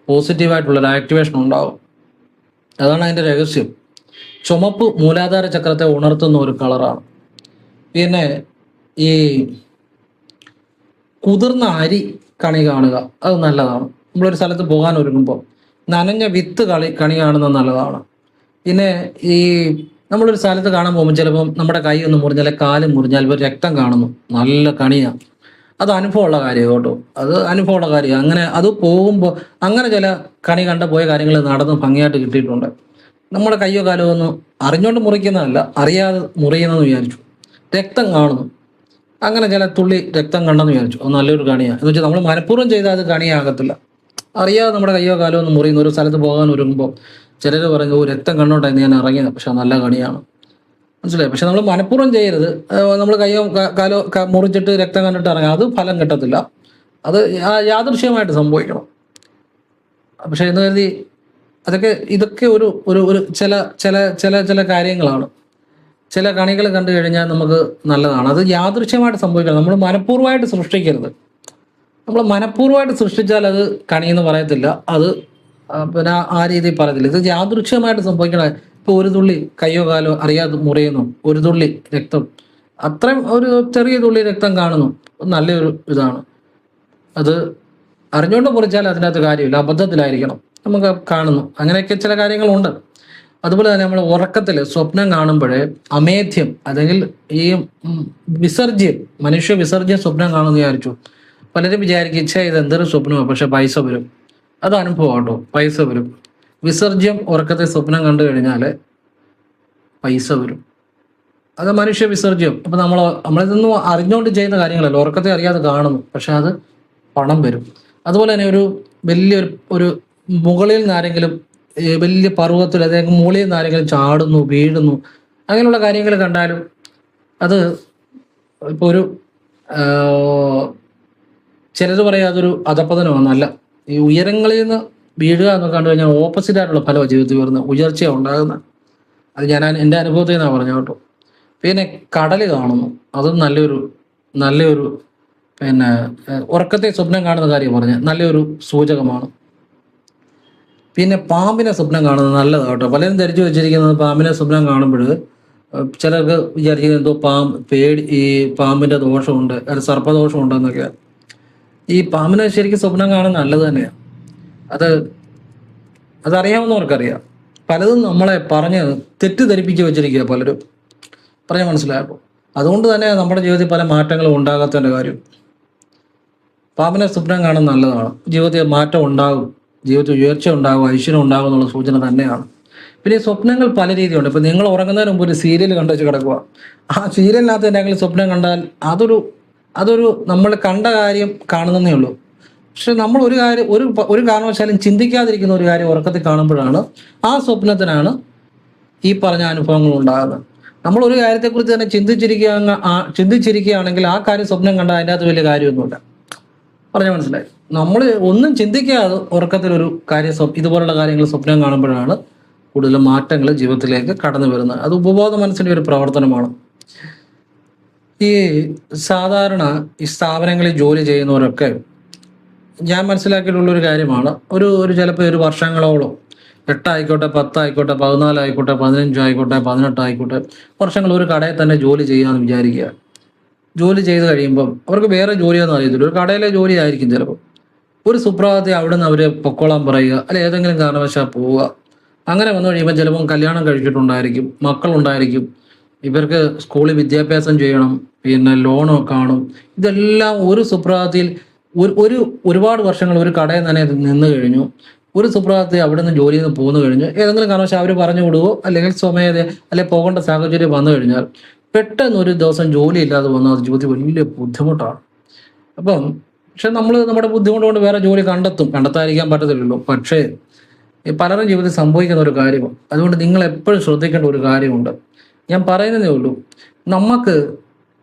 പോസിറ്റീവായിട്ടുള്ളൊരു ആക്ടിവേഷൻ ഉണ്ടാവും. അതാണ് അതിൻ്റെ രഹസ്യം. ചുമപ്പ് മൂലാധാര ചക്രത്തെ ഉണർത്തുന്ന ഒരു കളറാണ്. പിന്നെ ഈ കുതിർന്ന അരി കണി കാണുക, അത് നല്ലതാണ്. നമ്മളൊരു സ്ഥലത്ത് പോകാൻ ഒരുങ്ങുമ്പോൾ നനഞ്ഞ വിത്ത് കണി കാണുന്നത് നല്ലതാണ്. പിന്നെ ഈ നമ്മളൊരു സ്ഥലത്ത് കാണാൻ പോകുമ്പോൾ ചിലപ്പം നമ്മുടെ കൈ ഒന്ന് മുറിഞ്ഞാൽ, കാല് മുറിഞ്ഞാൽ ഒരു രക്തം കാണുന്നു, നല്ല കണിയാണ്. അത് അനുഭവമുള്ള കാര്യമാണ് കേട്ടോ, അത് അനുഭവമുള്ള കാര്യമാണ്. അങ്ങനെ അത് പോകുമ്പോൾ അങ്ങനെ ചില കണി കണ്ട പോയ കാര്യങ്ങൾ നടന്ന് ഭംഗിയായിട്ട് കിട്ടിയിട്ടുണ്ട്. നമ്മുടെ കയ്യോ കാലോ ഒന്നും അറിഞ്ഞുകൊണ്ട് മുറിക്കുന്നതല്ല, അറിയാതെ മുറിയുന്നതെന്ന് വിചാരിച്ചു, രക്തം കാണുന്നു, അങ്ങനെ ചില തുള്ളി രക്തം കണ്ടെന്ന് വിചാരിച്ചു, അത് നല്ലൊരു കണിയാണ്. എന്ന് വെച്ചാൽ നമ്മൾ മനഃപൂർവ്വം ചെയ്താൽ അത് കണിയാകത്തില്ല. അറിയാതെ നമ്മുടെ കയ്യോ കാലോ ഒന്ന് മുറിയുന്ന ഒരു സ്ഥലത്ത് പോകാൻ ഒരുങ്ങുമ്പോൾ ചിലർ പറഞ്ഞു രക്തം കണ്ടോണ്ടായിരുന്നു ഞാൻ ഇറങ്ങിയത്, പക്ഷെ നല്ല കണിയാണ്, മനസ്സിലായി. പക്ഷെ നമ്മൾ മനഃപൂർവ്വം ചെയ്യരുത്. നമ്മൾ കയ്യോ കാലോ മുറിച്ചിട്ട് രക്തം കണ്ടിട്ട് ഇറങ്ങുക, അത് ഫലം കിട്ടത്തില്ല. അത് യാദൃശ്യമായിട്ട് സംഭവിക്കണം. പക്ഷെ എന്ന് കരുതി ഇതൊക്കെ ഒരു ഒരു ഒരു ചില ചില ചില ചില കാര്യങ്ങളാണ്. ചില കണികൾ കണ്ടു കഴിഞ്ഞാൽ നമുക്ക് നല്ലതാണ്. അത് യാദൃശ്യമായിട്ട് സംഭവിക്കണം, നമ്മൾ മനഃപൂർവ്വമായിട്ട് സൃഷ്ടിക്കരുത്. നമ്മൾ മനഃപൂർവ്വമായിട്ട് സൃഷ്ടിച്ചാൽ അത് കണിയെന്ന് പറയത്തില്ല, അത് പിന്നെ ആ രീതിയിൽ പറയത്തില്ല. ഇത് യാദൃശ്യമായിട്ട് സംഭവിക്കണ. ഇപ്പോൾ ഒരു തുള്ളി കയ്യോ കാലോ അറിയാതെ മുറിയുന്നു, ഒരു തുള്ളി രക്തം, അത്രയും ഒരു ചെറിയ തുള്ളി രക്തം കാണുന്നു, നല്ലൊരു ഇതാണ്. അത് അറിഞ്ഞുകൊണ്ട് മുറിച്ചാൽ അതിനകത്ത് കാര്യമില്ല, അബദ്ധത്തിലായിരിക്കണം, നമുക്ക് കാണുന്നു. അങ്ങനെയൊക്കെ ചില കാര്യങ്ങളുണ്ട്. അതുപോലെ തന്നെ നമ്മൾ ഉറക്കത്തിൽ സ്വപ്നം കാണുമ്പോഴേ അമേധ്യം അല്ലെങ്കിൽ ഈ വിസർജ്യം, മനുഷ്യ വിസർജ്യം സ്വപ്നം കാണുമെന്ന് വിചാരിച്ചു. പലരും വിചാരിക്കും ഇത് എന്തൊരു സ്വപ്നമാണ്, പക്ഷെ പൈസ വരും. അത് അനുഭവം കേട്ടോ, പൈസ വരും. വിസർജ്യം ഉറക്കത്തെ സ്വപ്നം കണ്ടു കഴിഞ്ഞാൽ പൈസ വരും. അത് മനുഷ്യ വിസർജ്യം. അപ്പം നമ്മളിതൊന്നും അറിഞ്ഞുകൊണ്ട് ചെയ്യുന്ന കാര്യങ്ങളല്ല, ഉറക്കത്തെ അറിയാതെ കാണുന്നു, പക്ഷെ അത് പണം വരും. അതുപോലെ തന്നെ വലിയൊരു മുകളിൽ നിന്നാരെങ്കിലും വലിയ പർവ്വതത്തിൽ അല്ലെങ്കിൽ മുകളിൽ നിന്നാരെങ്കിലും ചാടുന്നു, വീഴുന്നു, അങ്ങനെയുള്ള കാര്യങ്ങൾ കണ്ടാലും അത് ഇപ്പോൾ ഒരു ചിലത് പറയാം അതൊരു അധപ്പതനമാണെന്നല്ല. ഈ ഉയരങ്ങളിൽ നിന്ന് വീഴുക എന്നൊക്കെ കണ്ടു കഴിഞ്ഞാൽ ഓപ്പോസിറ്റ് ആയിട്ടുള്ള ഫലമാണ് ജീവിതത്തിൽ വരുന്നത്, ഉയർച്ചയാണ് ഉണ്ടാകുന്നത്. അത് ഞാൻ എൻ്റെ അനുഭവത്തിൽ നിന്നാണ് പറഞ്ഞു കേട്ടോ. പിന്നെ കടൽ കാണുന്നു, അതും നല്ലൊരു പിന്നെ ഉറക്കത്തെ സ്വപ്നം കാണുന്ന കാര്യം പറഞ്ഞ നല്ലൊരു സൂചകമാണ്. പിന്നെ പാമ്പിനെ സ്വപ്നം കാണുന്നത് നല്ലതാണ് കേട്ടോ. പലരും ധരിച്ചു വെച്ചിരിക്കുന്നത് പാമ്പിനെ സ്വപ്നം കാണുമ്പോൾ ചിലർക്ക് വിചാരിക്കുന്നത് എന്തോ ഈ പാമ്പിൻ്റെ ദോഷമുണ്ട്, അത് സർപ്പദോഷമുണ്ടെന്നൊക്കെ. ഈ പാമ്പിനെ ശരിക്കും സ്വപ്നം കാണുന്നത് നല്ലത് തന്നെയാണ്. അതറിയാവുന്നവർക്കറിയാം. പലതും നമ്മളെ പറഞ്ഞ് തെറ്റിദ്ധരിപ്പിച്ച് വെച്ചിരിക്കുക പലരും, പറഞ്ഞ് മനസ്സിലായപ്പോൾ. അതുകൊണ്ട് തന്നെ നമ്മുടെ ജീവിതത്തിൽ പല മാറ്റങ്ങളും ഉണ്ടാകാത്തതിൻ്റെ കാര്യം. പാമ്പിനെ സ്വപ്നം കാണുന്നത് നല്ലതാണ്, ജീവിതത്തിൽ മാറ്റം ഉണ്ടാകും, ജീവിതത്തിൽ ഉയർച്ച ഉണ്ടാകും, ഐശ്വര്യം ഉണ്ടാകും എന്നുള്ള സൂചന തന്നെയാണ്. പിന്നെ സ്വപ്നങ്ങൾ പല രീതിയുണ്ട്. ഇപ്പം നിങ്ങൾ ഉറങ്ങുന്നതിന് മുമ്പ് ഒരു സീരിയൽ കണ്ടു വെച്ച് കിടക്കുക, ആ സീരിയലിനകത്ത് എന്തെങ്കിലും സ്വപ്നം കണ്ടാൽ അതൊരു നമ്മൾ കണ്ട കാര്യം കാണുന്നതേ ഉള്ളൂ. പക്ഷെ നമ്മൾ ഒരു കാരണവശാലും ചിന്തിക്കാതിരിക്കുന്ന ഒരു കാര്യം ഉറക്കത്തിൽ കാണുമ്പോഴാണ് ആ സ്വപ്നത്തിനാണ് ഈ പറഞ്ഞ അനുഭവങ്ങൾ ഉണ്ടാകുന്നത്. നമ്മൾ ഒരു കാര്യത്തെക്കുറിച്ച് തന്നെ ചിന്തിച്ചിരിക്കുകയാണെങ്കിൽ ആ കാര്യം സ്വപ്നം കണ്ടാൽ അതിൻ്റെ അകത്ത് വലിയ കാര്യമൊന്നുമില്ല, പറഞ്ഞാൽ മനസ്സിലായി. നമ്മൾ ഒന്നും ചിന്തിക്കാതെ ഉറക്കത്തിലൊരു ഇതുപോലുള്ള കാര്യങ്ങൾ സ്വപ്നം കാണുമ്പോഴാണ് കൂടുതൽ മാറ്റങ്ങൾ ജീവിതത്തിലേക്ക് കടന്നു വരുന്നത്. അത് ഉപബോധ മനസ്സിൻ്റെ ഒരു പ്രവർത്തനമാണ്. ഈ സാധാരണ ഈ സ്ഥാപനങ്ങളിൽ ജോലി ചെയ്യുന്നവരൊക്കെ ഞാൻ മനസ്സിലാക്കിയിട്ടുള്ളൊരു കാര്യമാണ്, ഒരു ചിലപ്പോൾ ഒരു വർഷങ്ങളോളം 8 ആയിക്കോട്ടെ, 10 ആയിക്കോട്ടെ, 14 ആയിക്കോട്ടെ, 15 ആയിക്കോട്ടെ, 18 ആയിക്കോട്ടെ, വർഷങ്ങൾ ഒരു കടയിൽ തന്നെ ജോലി ചെയ്യാമെന്ന് വിചാരിക്കുക. ജോലി ചെയ്ത് കഴിയുമ്പം അവർക്ക് വേറെ ജോലിയൊന്നും അറിയത്തില്ല, ഒരു കടയിലെ ജോലി ആയിരിക്കും ചിലപ്പോൾ. ഒരു സുപ്രഭാതത്തിൽ അവിടെ നിന്ന് അവരെ പൊക്കോളാൻ പറയുക, അല്ലെ ഏതെങ്കിലും കാരണവശാൽ പോവുക. അങ്ങനെ വന്നു കഴിയുമ്പോൾ ചിലപ്പം കല്യാണം കഴിച്ചിട്ടുണ്ടായിരിക്കും, മക്കളുണ്ടായിരിക്കും, ഇവർക്ക് സ്കൂളിൽ വിദ്യാഭ്യാസം ചെയ്യണം, പിന്നെ ലോണോ കാണും. ഇതെല്ലാം ഒരു സുപ്രഭാതത്തിൽ ഒരുപാട് വർഷങ്ങൾ ഒരു കടയിൽ തന്നെ നിന്ന് കഴിഞ്ഞു. ഒരു സുപ്രഭാതത്തിൽ അവിടെ നിന്ന് ജോലിയിൽ നിന്ന് പോന്നു കഴിഞ്ഞ് ഏതെങ്കിലും കാരണവശാൽ അവർ പറഞ്ഞു വിടുവോ അല്ലെങ്കിൽ സ്വമേധ അല്ലെങ്കിൽ പോകേണ്ട സാഹചര്യം വന്നു കഴിഞ്ഞാൽ പെട്ടെന്ന് ഒരു ദിവസം ജോലി ഇല്ലാതെ വന്നാൽ അത് ജീവിതത്തിൽ വലിയ ബുദ്ധിമുട്ടാണ്. അപ്പം പക്ഷെ നമ്മൾ നമ്മുടെ ബുദ്ധിമുട്ട് കൊണ്ട് വേറെ ജോലി കണ്ടെത്താതിരിക്കാൻ പറ്റത്തില്ലല്ലോ. പക്ഷേ ഈ പലരും ജീവിതത്തിൽ സംഭവിക്കുന്ന ഒരു കാര്യമാണ്. അതുകൊണ്ട് നിങ്ങൾ എപ്പോഴും ശ്രദ്ധിക്കേണ്ട ഒരു കാര്യമുണ്ട്. ഞാൻ പറയുന്നതേ ഉള്ളൂ, നമുക്ക്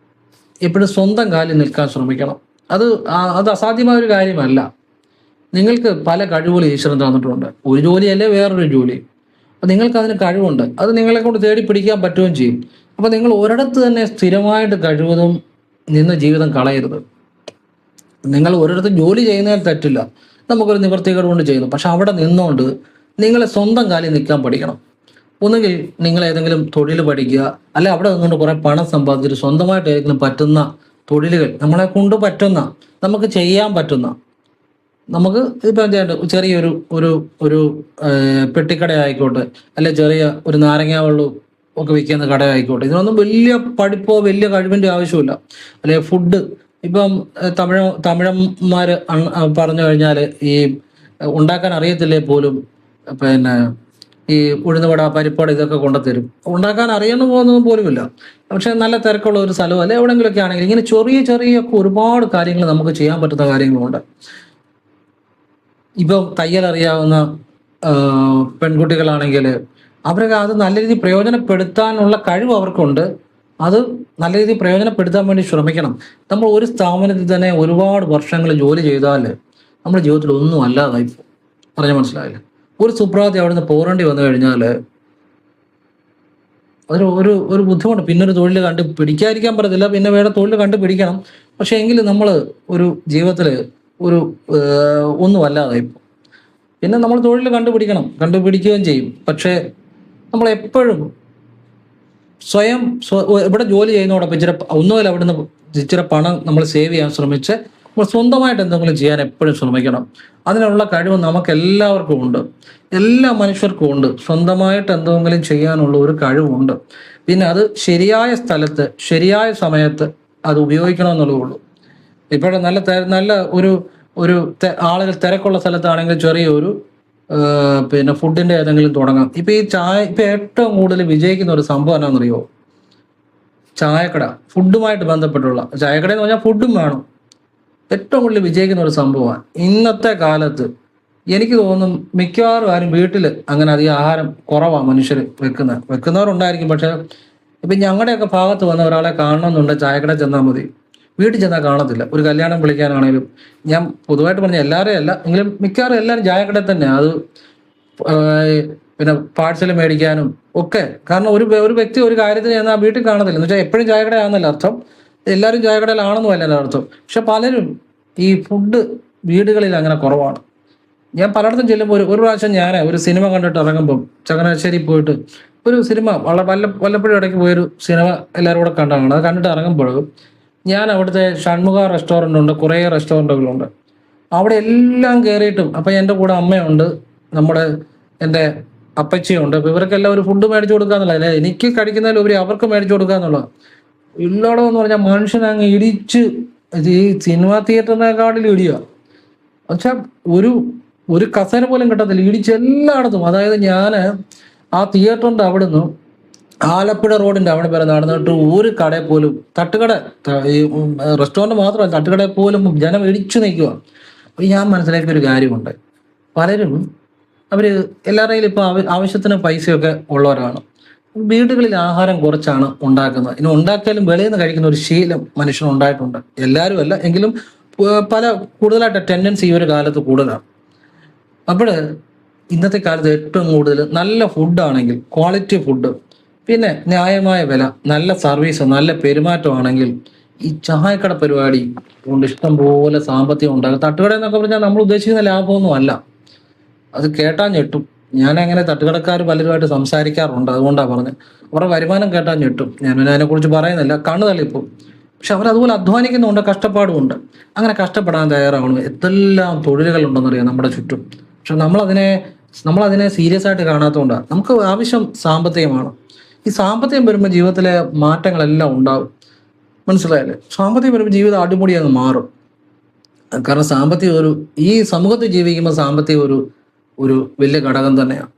എപ്പോഴും സ്വന്തം കാലിൽ നിൽക്കാൻ ശ്രമിക്കണം. അത് അസാധ്യമായ ഒരു കാര്യമല്ല. നിങ്ങൾക്ക് പല കഴിവുകൾ ഈശ്വരൻ തന്നിട്ടുണ്ട്. ഒരു ജോലിയല്ലേ വേറൊരു ജോലി. അപ്പം നിങ്ങൾക്ക് അതിന് കഴിവുണ്ട്, അത് നിങ്ങളെ കൊണ്ട് തേടി പിടിക്കാൻ പറ്റുകയും ചെയ്യും. അപ്പം നിങ്ങൾ ഒരിടത്ത് തന്നെ സ്ഥിരമായിട്ട് കഴിവതും നിന്ന് ജീവിതം കളയരുത്. നിങ്ങൾ ഒരിടത്ത് ജോലി ചെയ്യുന്നതിൽ തെറ്റില്ല, നമുക്കൊരു നിവൃത്തികേട് കൊണ്ട് ചെയ്യുന്നു. പക്ഷെ അവിടെ നിന്നുകൊണ്ട് നിങ്ങളെ സ്വന്തം കാലിൽ നിൽക്കാൻ പഠിക്കണം. ഒന്നുകിൽ നിങ്ങൾ ഏതെങ്കിലും തൊഴിൽ പഠിക്കുക, അല്ലെ അവിടെ നിന്നുകൊണ്ട് കുറെ പണം സമ്പാദിച്ചിട്ട് സ്വന്തമായിട്ട് ഏതെങ്കിലും പറ്റുന്ന തൊഴിലുകൾ, നമ്മളെ കൊണ്ട് പറ്റുന്ന, നമുക്ക് ചെയ്യാൻ പറ്റുന്ന, നമുക്ക് ഇപ്പം ചെറിയൊരു ഒരു ഒരു പെട്ടിക്കട ആയിക്കോട്ടെ, അല്ലെ ചെറിയ ഒരു നാരങ്ങ വെള്ളം ഒക്കെ വിൽക്കുന്ന കട ആയിക്കോട്ടെ, ഇതിനൊന്നും വലിയ പഠിപ്പോ വലിയ കഴിവിൻ്റെ ആവശ്യമില്ല. അല്ലെ ഫുഡ്, ഇപ്പം തമിഴന്മാർ പറഞ്ഞു കഴിഞ്ഞാൽ ഈ ഉണ്ടാക്കാൻ അറിയത്തില്ലേ പോലും പിന്നെ ഈ ഉഴുന്നുവട, പരിപ്പട ഇതൊക്കെ കൊണ്ടുതരും. ഉണ്ടാക്കാൻ അറിയാൻ പോകുന്നതും പോലുമില്ല. പക്ഷെ നല്ല തിരക്കുള്ള ഒരു സ്ഥലവും അല്ലെ എവിടെയെങ്കിലുമൊക്കെ ആണെങ്കിൽ ഇങ്ങനെ ചെറിയ ചെറിയ ഒരുപാട് കാര്യങ്ങൾ നമുക്ക് ചെയ്യാൻ പറ്റുന്ന കാര്യങ്ങളുണ്ട്. ഇപ്പം തയ്യൽ അറിയാവുന്ന പെൺകുട്ടികളാണെങ്കിൽ അവരൊക്കെ അത് നല്ല രീതിയിൽ പ്രയോജനപ്പെടുത്താനുള്ള കഴിവ് അവർക്കുണ്ട്. അത് നല്ല രീതിയിൽ പ്രയോജനപ്പെടുത്താൻ വേണ്ടി ശ്രമിക്കണം. നമ്മൾ ഒരു സ്ഥാപനത്തിൽ തന്നെ ഒരുപാട് വർഷങ്ങൾ ജോലി ചെയ്താൽ നമ്മുടെ ജീവിതത്തിൽ ഒന്നും അല്ലാതായി പറഞ്ഞാൽ മനസ്സിലായില്ല. ഒരു സുപ്രഭാതം അവിടെ നിന്ന് പോരേണ്ടി വന്നു കഴിഞ്ഞാൽ അതൊരു ഒരു ഒരു ബുദ്ധിമുട്ട്. പിന്നെ ഒരു തൊഴിൽ കണ്ട് പിടിക്കാതിരിക്കാൻ പറ്റത്തില്ല, പിന്നെ വേറെ തൊഴിൽ കണ്ട് പിടിക്കണം. പക്ഷെ എങ്കിലും നമ്മൾ ഒരു ജീവിതത്തിൽ ഒരു ഒന്നും അല്ലാതായി. പിന്നെ നമ്മൾ തൊഴിൽ കണ്ടുപിടിക്കുകയും ചെയ്യും. പക്ഷേ നമ്മൾ എപ്പോഴും സ്വയം ഇവിടെ ജോലി ചെയ്യുന്നതോടൊപ്പം ഒന്നുമല്ല അവിടെ നിന്ന് ഇച്ചിരി പണം നമ്മൾ സേവ് ചെയ്യാൻ ശ്രമിച്ച് നമ്മൾ സ്വന്തമായിട്ട് എന്തെങ്കിലും ചെയ്യാൻ എപ്പോഴും ശ്രമിക്കണം. അതിനുള്ള കഴിവ് നമുക്ക് എല്ലാവർക്കും ഉണ്ട്, എല്ലാ മനുഷ്യർക്കും ഉണ്ട്. സ്വന്തമായിട്ട് എന്തെങ്കിലും ചെയ്യാനുള്ള ഒരു കഴിവുണ്ട്. പിന്നെ അത് ശരിയായ സ്ഥലത്ത് ശരിയായ സമയത്ത് അത് ഉപയോഗിക്കണമെന്നുള്ളതേ ഉള്ളൂ. ഇപ്പോഴും നല്ല ഒരു ആളുകൾ തിരക്കുള്ള സ്ഥലത്താണെങ്കിൽ ചെറിയൊരു പിന്നെ ഫുഡിന്റെ ഏതെങ്കിലും തുടങ്ങാം. ഇപ്പൊ ഈ ഇപ്പൊ ഏറ്റവും കൂടുതൽ വിജയിക്കുന്ന ഒരു സംഭവം എന്നാണെന്നറിയോ? ചായക്കട. ഫുഡുമായിട്ട് ബന്ധപ്പെട്ടുള്ള ചായക്കട എന്ന് പറഞ്ഞാൽ ഫുഡും വേണം. ഏറ്റവും കൂടുതൽ വിജയിക്കുന്ന ഒരു സംഭവമാണ് ഇന്നത്തെ കാലത്ത്. എനിക്ക് തോന്നും മിക്കവാറും ആരും വീട്ടിൽ അങ്ങനെ അധികം ആഹാരം കുറവാണ് മനുഷ്യർ വെക്കുന്നവരുണ്ടായിരിക്കും. പക്ഷെ ഇപ്പൊ ഞങ്ങളുടെയൊക്കെ ഭാഗത്ത് വന്ന ഒരാളെ കാണണമെന്നുണ്ടെങ്കിൽ ചായക്കട ചെന്നാൽ മതി. വീട്ടിൽ ചെന്നാൽ കാണത്തില്ല. ഒരു കല്യാണം വിളിക്കാനാണെങ്കിലും, ഞാൻ പൊതുവായിട്ട് പറഞ്ഞ എല്ലാവരെയും അല്ല, എങ്കിലും മിക്കവാറും എല്ലാവരും ചായക്കടയിൽ തന്നെ. അത് പിന്നെ പാഴ്സൽ മേടിക്കാനും ഒക്കെ. കാരണം ഒരു വ്യക്തി ഒരു കാര്യത്തിന് ചെന്നാൽ വീട്ടിൽ കാണത്തില്ല. എന്ന് വെച്ചാൽ എപ്പോഴും ചായക്കടയാണെന്നല്ല അർത്ഥം, എല്ലാവരും ചായക്കടയിലാണെന്നും അല്ല അർത്ഥം. പക്ഷെ പലരും ഈ ഫുഡ് വീടുകളിൽ അങ്ങനെ കുറവാണ്. ഞാൻ പലയിടത്തും ചെല്ലുമ്പോൾ ഒരു പ്രാവശ്യം ഞാൻ ഒരു സിനിമ കണ്ടിട്ട് ഇറങ്ങുമ്പം ചങ്ങനാശ്ശേരി പോയിട്ട് ഒരു സിനിമ വല്ലപ്പോഴും ഇടയ്ക്ക് പോയൊരു സിനിമ എല്ലാവരും കൂടെ കണ്ടാണ്. അത് കണ്ടിട്ട് ഇറങ്ങുമ്പോഴും ഞാൻ അവിടുത്തെ ഷൺമുഖ റെസ്റ്റോറൻ്റ് ഉണ്ട്, കുറേ റെസ്റ്റോറൻറ്റുകളുണ്ട്. അവിടെ എല്ലാം കയറിയിട്ടും അപ്പം എൻ്റെ കൂടെ അമ്മയുണ്ട്, എൻ്റെ അപ്പച്ചിയുണ്ട്. അപ്പോൾ ഇവർക്കെല്ലാം ഒരു ഫുഡ് മേടിച്ചു കൊടുക്കാന്നുള്ള, അല്ലെ എനിക്ക് കഴിക്കുന്നതിലുപരി അവർക്ക് മേടിച്ചു കൊടുക്കാന്നുള്ള. ഇല്ലാടോന്ന് പറഞ്ഞാൽ മനുഷ്യനങ്ങ് ഇടിച്ച് ഈ സിനിമാ തിയേറ്ററിനെക്കാട്ടിലും ഇടിയുക. പക്ഷെ ഒരു കസേര പോലും കിട്ടത്തില്ല, ഇടിച്ച് എല്ലായിടത്തും. അതായത് ഞാൻ ആ തിയേറ്ററിൻ്റെ അവിടുന്ന് ആലപ്പുഴ റോഡിൻ്റെ അവിടെ വരെ നടന്നിട്ട് ഒരു കടയിൽ പോലും, തട്ടുകട, ഈ റെസ്റ്റോറൻറ്റ് മാത്രമല്ല തട്ടുകടയിൽ പോലും ജനം ഇടിച്ചു നിൽക്കുക. അപ്പോൾ ഞാൻ മനസ്സിലാക്കിയ ഒരു കാര്യമുണ്ട്, പലരും എല്ലാവരുടെയും ഇപ്പോൾ ആവശ്യത്തിന് പൈസയൊക്കെ ഉള്ളവരാണ്. വീടുകളിൽ ആഹാരം കുറച്ചാണ് ഉണ്ടാക്കുന്നത്. ഇനി ഉണ്ടാക്കിയാലും വെളിയിൽ നിന്ന് കഴിക്കുന്ന ഒരു ശീലം മനുഷ്യനുണ്ടായിട്ടുണ്ട്. എല്ലാവരും അല്ല എങ്കിലും കൂടുതലായിട്ട് ടെൻഡൻസി ഈ ഒരു കാലത്ത് കൂടുതലാണ്. അപ്പോൾ ഇന്നത്തെ കാലത്ത് ഏറ്റവും കൂടുതൽ നല്ല ഫുഡാണെങ്കിൽ, ക്വാളിറ്റി ഫുഡ്, പിന്നെ ന്യായമായ വില, നല്ല സർവീസ്, നല്ല പെരുമാറ്റമാണെങ്കിൽ ഈ ചായക്കട പരിപാടി കൊണ്ട് ഇഷ്ടം പോലെ സാമ്പത്തികം ഉണ്ടാകും. തട്ടുകട എന്നൊക്കെ പറഞ്ഞാൽ നമ്മൾ ഉദ്ദേശിക്കുന്ന ലാഭമൊന്നും അല്ല. അത് കേട്ടാൽ ഞെട്ടും. ഞാൻ അങ്ങനെ തട്ടുകടക്കാർ പലരുമായിട്ട് സംസാരിക്കാറുണ്ട്, അതുകൊണ്ടാണ് പറഞ്ഞത്. അവരുടെ വരുമാനം കേട്ടാൽ ഞെട്ടും. ഞാൻ അതിനെക്കുറിച്ച് പറയുന്നില്ല, കണ്ണു തള്ളിപ്പോൾ. പക്ഷെ അവരതുപോലെ അധ്വാനിക്കുന്നുണ്ട്, കഷ്ടപ്പാടുമുണ്ട്. അങ്ങനെ കഷ്ടപ്പെടാൻ തയ്യാറാവണം. എന്തെല്ലാം തൊഴിലുകളുണ്ടെന്നറിയാം നമ്മുടെ ചുറ്റും. പക്ഷെ നമ്മളതിനെ നമ്മൾ അതിനെ സീരിയസ് ആയിട്ട് കാണാത്തതുകൊണ്ടാണ്. നമുക്ക് ആവശ്യം സാമ്പത്തികമാണ്. ഈ സാമ്പത്തികം വരുമ്പോൾ ജീവിതത്തിലെ മാറ്റങ്ങളെല്ലാം ഉണ്ടാവും. മനസ്സിലായല്ലേ? സാമ്പത്തികം വരുമ്പോൾ ജീവിതം അടിമുടി അങ്ങ് മാറും. കാരണം സാമ്പത്തികം ഈ സമൂഹത്തിൽ ജീവിക്കുമ്പോൾ സാമ്പത്തികം ഒരു വലിയ ഘടകം തന്നെയാണ്.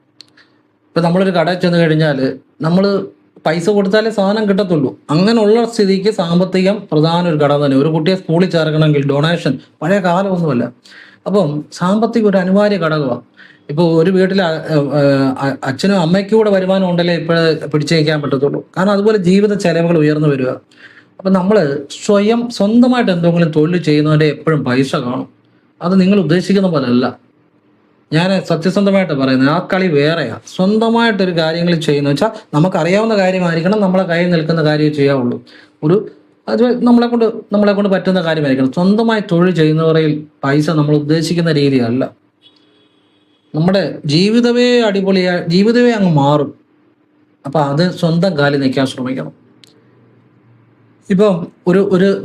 ഇപ്പം നമ്മളൊരു കടയിൽ ചെന്ന് കഴിഞ്ഞാൽ നമ്മൾ പൈസ കൊടുത്താലേ സാധനം കിട്ടത്തുള്ളൂ. അങ്ങനെയുള്ള സ്ഥിതിക്ക് സാമ്പത്തികം പ്രധാന ഒരു ഘടകം തന്നെ. ഒരു കുട്ടിയെ സ്കൂളിൽ ചേർക്കണമെങ്കിൽ ഡൊണേഷൻ, പഴയ കാലമൊന്നുമല്ല. അപ്പം സാമ്പത്തികം ഒരു അനിവാര്യ ഘടകമാണ്. ഇപ്പോൾ ഒരു വീട്ടിൽ അച്ഛനും അമ്മയ്ക്കും കൂടെ വരുമാനം ഉണ്ടല്ലേ ഇപ്പോഴേ പിടിച്ചു വയ്ക്കാൻ പറ്റത്തുള്ളൂ. കാരണം അതുപോലെ ജീവിത ചെലവുകൾ ഉയർന്നു വരിക. അപ്പം നമ്മൾ സ്വന്തമായിട്ട് എന്തെങ്കിലും തൊഴിൽ ചെയ്യുന്നവൻ്റെ എപ്പോഴും പൈസ കാണും. അത് നിങ്ങൾ ഉദ്ദേശിക്കുന്ന പോലെ അല്ല. ഞാൻ സത്യസന്ധമായിട്ട് പറയുന്നത്, ആ കളി വേറെയാണ്. സ്വന്തമായിട്ടൊരു കാര്യങ്ങൾ ചെയ്യുന്ന വെച്ചാൽ നമുക്കറിയാവുന്ന കാര്യമായിരിക്കണം, നമ്മളെ കയ്യിൽ നിൽക്കുന്ന കാര്യമേ ചെയ്യാവുള്ളൂ. അത് നമ്മളെ കൊണ്ട് പറ്റുന്ന കാര്യമായിരിക്കണം. സ്വന്തമായി തൊഴിൽ ചെയ്യുന്നവരിൽ പൈസ നമ്മൾ ഉദ്ദേശിക്കുന്ന രീതിയല്ല. നമ്മുടെ ജീവിതമേ അങ്ങ് മാറും. അപ്പം അത് സ്വന്തം കാലിൽ നിൽക്കാൻ ശ്രമിക്കണം. ഇപ്പം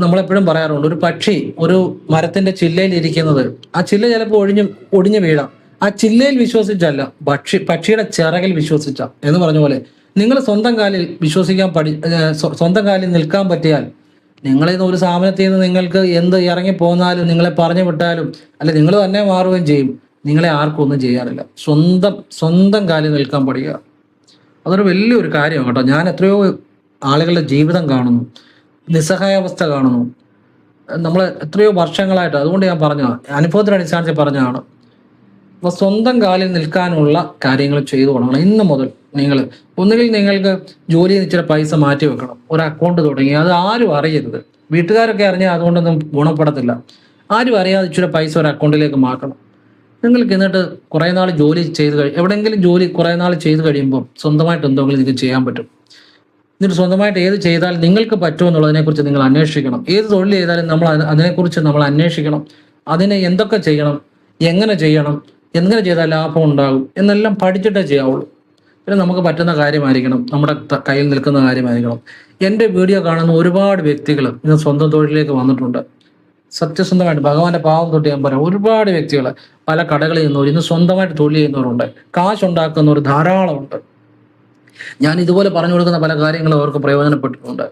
നമ്മളെപ്പോഴും പറയാറുണ്ട്, ഒരു പക്ഷി ഒരു മരത്തിന്റെ ചില്ലയിൽ ഇരിക്കുന്നത്, ആ ചില്ല ചിലപ്പോൾ ഒടിഞ്ഞു വീഴാം. ആ ചില്ലയിൽ വിശ്വസിച്ചല്ല, പക്ഷിയുടെ ചിറകിൽ വിശ്വസിച്ച എന്ന് പറഞ്ഞ പോലെ നിങ്ങൾ സ്വന്തം കാലിൽ സ്വന്തം കാലിൽ നിൽക്കാൻ പറ്റിയാൽ, നിങ്ങളിൽ നിന്ന് ഒരു സ്ഥാപനത്തിൽ നിന്ന് നിങ്ങൾക്ക് എന്ത് ഇറങ്ങി പോന്നാലും, നിങ്ങളെ പറഞ്ഞു വിട്ടാലും അല്ലെ നിങ്ങൾ തന്നെ മാറുകയും ചെയ്യും. നിങ്ങളെ ആർക്കും ഒന്നും ചെയ്യാറില്ല. സ്വന്തം കാലിൽ നിൽക്കാൻ പഠിക്കുക. അതൊരു വലിയൊരു കാര്യമാണ് കേട്ടോ. ഞാൻ എത്രയോ ആളുകളുടെ ജീവിതം കാണുന്നു, നിസ്സഹായാവസ്ഥ കാണുന്നു. നമ്മൾ എത്രയോ വർഷങ്ങളായിട്ട്, അതുകൊണ്ട് ഞാൻ അനുഭവത്തിന്റെ അടിസ്ഥാനത്തിൽ പറഞ്ഞതാണ്. അപ്പോൾ സ്വന്തം കാലിൽ നിൽക്കാനുള്ള കാര്യങ്ങൾ ചെയ്തു കൊടുക്കണം. ഇന്ന് മുതൽ ഒന്നുകിൽ നിങ്ങൾക്ക് ജോലിയിൽ ഇച്ചിരി പൈസ മാറ്റി വെക്കണം, ഒരു അക്കൗണ്ട് തുടങ്ങി. അത് ആരും അറിയരുത്. വീട്ടുകാരൊക്കെ അറിഞ്ഞാൽ അതുകൊണ്ടൊന്നും ഗുണപ്പെടത്തില്ല. ആരും അറിയാതെ ഇച്ചിരി പൈസ ഒരു അക്കൗണ്ടിലേക്ക് മാറ്റണം. നിങ്ങൾക്ക് എന്നിട്ട് കുറേ നാൾ ജോലി എവിടെയെങ്കിലും ജോലി കുറേ നാൾ ചെയ്ത് കഴിയുമ്പോൾ സ്വന്തമായിട്ട് എന്തെങ്കിലും നിങ്ങൾക്ക് ചെയ്യാൻ പറ്റും. എന്നിട്ട് സ്വന്തമായിട്ട് ഏത് ചെയ്താൽ നിങ്ങൾക്ക് പറ്റുമെന്നുള്ളതിനെക്കുറിച്ച് നിങ്ങൾ അന്വേഷിക്കണം. ഏത് തൊഴിൽ ചെയ്താലും അതിനെക്കുറിച്ച് നമ്മൾ അന്വേഷിക്കണം. അതിനെ എന്തൊക്കെ ചെയ്യണം, എങ്ങനെ ചെയ്താൽ ലാഭം ഉണ്ടാകും എന്നെല്ലാം പഠിച്ചിട്ടേ ചെയ്യാവുള്ളൂ. പിന്നെ നമുക്ക് പറ്റുന്ന കാര്യമായിരിക്കണം, നമ്മുടെ കയ്യിൽ നിൽക്കുന്ന കാര്യമായിരിക്കണം. എൻ്റെ വീഡിയോ കാണുന്ന ഒരുപാട് വ്യക്തികൾ ഇന്ന് സ്വന്തം തൊഴിലിലേക്ക് വന്നിട്ടുണ്ട്. സത്യസന്ധമായിട്ട് ഭഗവാന്റെ പാവം തൊട്ട് ഞാൻ പറയാം, ഒരുപാട് വ്യക്തികൾ പല കടകളിൽ നിന്നവർ ഇന്ന് സ്വന്തമായിട്ട് തൊഴിൽ ചെയ്യുന്നവരുണ്ട്, കാശുണ്ടാക്കുന്നവർ ധാരാളമുണ്ട്. ഞാൻ ഇതുപോലെ പറഞ്ഞു കൊടുക്കുന്ന പല കാര്യങ്ങളും അവർക്ക് പ്രയോജനപ്പെട്ടിട്ടുണ്ട്.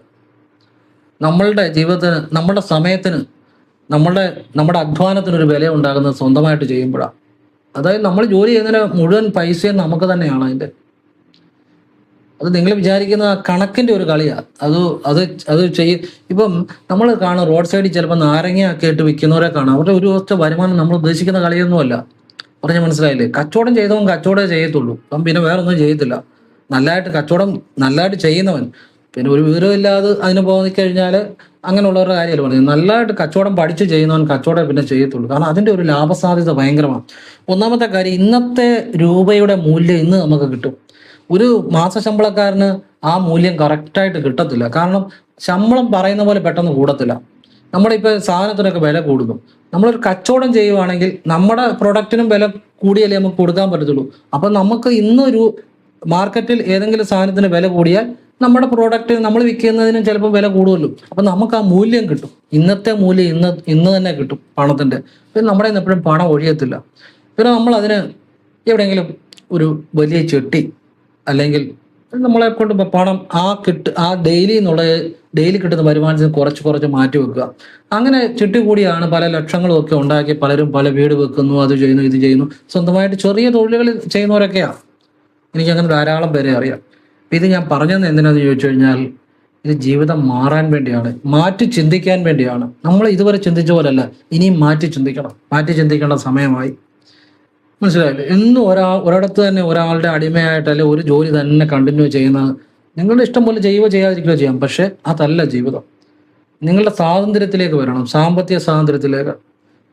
നമ്മളുടെ ജീവിതത്തിന്, നമ്മുടെ സമയത്തിന്, നമ്മുടെ അധ്വാനത്തിനൊരു വില ഉണ്ടാകുന്നത് സ്വന്തമായിട്ട് ചെയ്യുമ്പോഴാണ്. അതായത് നമ്മൾ ജോലി ചെയ്യുന്നതിന് മുഴുവൻ പൈസയും നമുക്ക് തന്നെയാണ് അതിൻ്റെ. അത് നിങ്ങൾ വിചാരിക്കുന്ന കണക്കിൻ്റെ ഒരു കളിയാണ്. അത് ഇപ്പം നമ്മൾ കാണും റോഡ് സൈഡിൽ ചിലപ്പോൾ നാരങ്ങയൊക്കെ ഇട്ട് വിൽക്കുന്നവരെ കാണാം. അവരുടെ ഒരു ദിവസത്തെ വരുമാനം നമ്മൾ ഉദ്ദേശിക്കുന്ന കളിയൊന്നുമല്ല. പറഞ്ഞ മനസ്സിലായില്ലേ? കച്ചവടം ചെയ്തവൻ കച്ചവടമേ ചെയ്യത്തുള്ളൂ. അപ്പം പിന്നെ വേറെ ഒന്നും ചെയ്യത്തില്ല. നല്ലതായിട്ട് ചെയ്യുന്നവൻ പിന്നെ ഒരു വിവരമില്ലാതെ അതിന് പോയി കഴിഞ്ഞാൽ അങ്ങനെയുള്ളവരുടെ കാര്യമല്ല പറയുന്നത്. നല്ലതായിട്ട് കച്ചവടം പഠിച്ച് ചെയ്യുന്നവൻ കച്ചവടം പിന്നെ ചെയ്യത്തുള്ളൂ. കാരണം അതിൻ്റെ ഒരു ലാഭസാധ്യത ഭയങ്കരമാണ്. ഒന്നാമത്തെ കാര്യം, ഇന്നത്തെ രൂപയുടെ മൂല്യം ഇന്ന് നമുക്ക് കിട്ടും. ഒരു മാസശമ്പളക്കാരന് ആ മൂല്യം കറക്റ്റായിട്ട് കിട്ടത്തില്ല. കാരണം ശമ്പളം പറയുന്ന പോലെ പെട്ടെന്ന് കൂടത്തില്ല. നമ്മുടെ ഇപ്പോൾ സാധനത്തിനൊക്കെ വില കൂടുന്നു. നമ്മളൊരു കച്ചവടം ചെയ്യുവാണെങ്കിൽ നമ്മുടെ പ്രൊഡക്റ്റിനും വില കൂടിയാലേ നമുക്ക് കൊടുക്കാൻ പറ്റത്തുള്ളൂ. അപ്പം നമുക്ക് ഇന്നൊരു മാർക്കറ്റിൽ ഏതെങ്കിലും സാധനത്തിന് വില കൂടിയാൽ നമ്മുടെ പ്രോഡക്റ്റ് നമ്മൾ വിൽക്കുന്നതിനും ചിലപ്പോൾ വില കൂടുമല്ലോ. അപ്പം നമുക്ക് ആ മൂല്യം കിട്ടും. ഇന്നത്തെ മൂല്യം ഇന്ന് തന്നെ കിട്ടും പണത്തിൻ്റെ. പിന്നെ നമ്മുടെ ഇന്ന് എപ്പോഴും പണം ഒഴിയത്തില്ല. പിന്നെ നമ്മളതിന് എവിടെയെങ്കിലും ഒരു വലിയ ചെട്ടി അല്ലെങ്കിൽ നമ്മളെ കൊണ്ട് പണം ആ ഡെയിലി കിട്ടുന്ന വരുമാനത്തിന് കുറച്ച് മാറ്റി വെക്കുക. അങ്ങനെ ചിട്ടി കൂടിയാണ് പല ലക്ഷങ്ങളും ഒക്കെ ഉണ്ടാക്കി പലരും പല വീട് വെക്കുന്നു, അത് ചെയ്യുന്നു, ഇത് ചെയ്യുന്നു. സ്വന്തമായിട്ട് ചെറിയ തൊഴിലുകൾ ചെയ്യുന്നവരൊക്കെയാണ്. എനിക്കങ്ങനെ ധാരാളം പേരെ അറിയാം. ഇത് ഞാൻ പറഞ്ഞത് എന്തിനാന്ന് ചോദിച്ചു കഴിഞ്ഞാൽ, ഇത് ജീവിതം മാറാൻ വേണ്ടിയാണ്, മാറ്റി ചിന്തിക്കാൻ വേണ്ടിയാണ്. നമ്മൾ ഇതുവരെ ചിന്തിച്ച പോലല്ല, ഇനിയും മാറ്റി ചിന്തിക്കേണ്ട സമയമായി. മനസ്സിലായില്ലേ? എന്നും ഒരിടത്ത് തന്നെ ഒരാളുടെ അടിമയായിട്ടല്ലേ ഒരു ജോലി തന്നെ കണ്ടിന്യൂ ചെയ്യുന്നത്. നിങ്ങളുടെ ഇഷ്ടം പോലെ ചെയ്യുകയോ ചെയ്യാതിരിക്കുകയോ ചെയ്യാം. പക്ഷെ അതല്ല ജീവിതം. നിങ്ങളുടെ സ്വാതന്ത്ര്യത്തിലേക്ക് വരണം, സാമ്പത്തിക സ്വാതന്ത്ര്യത്തിലേക്ക്.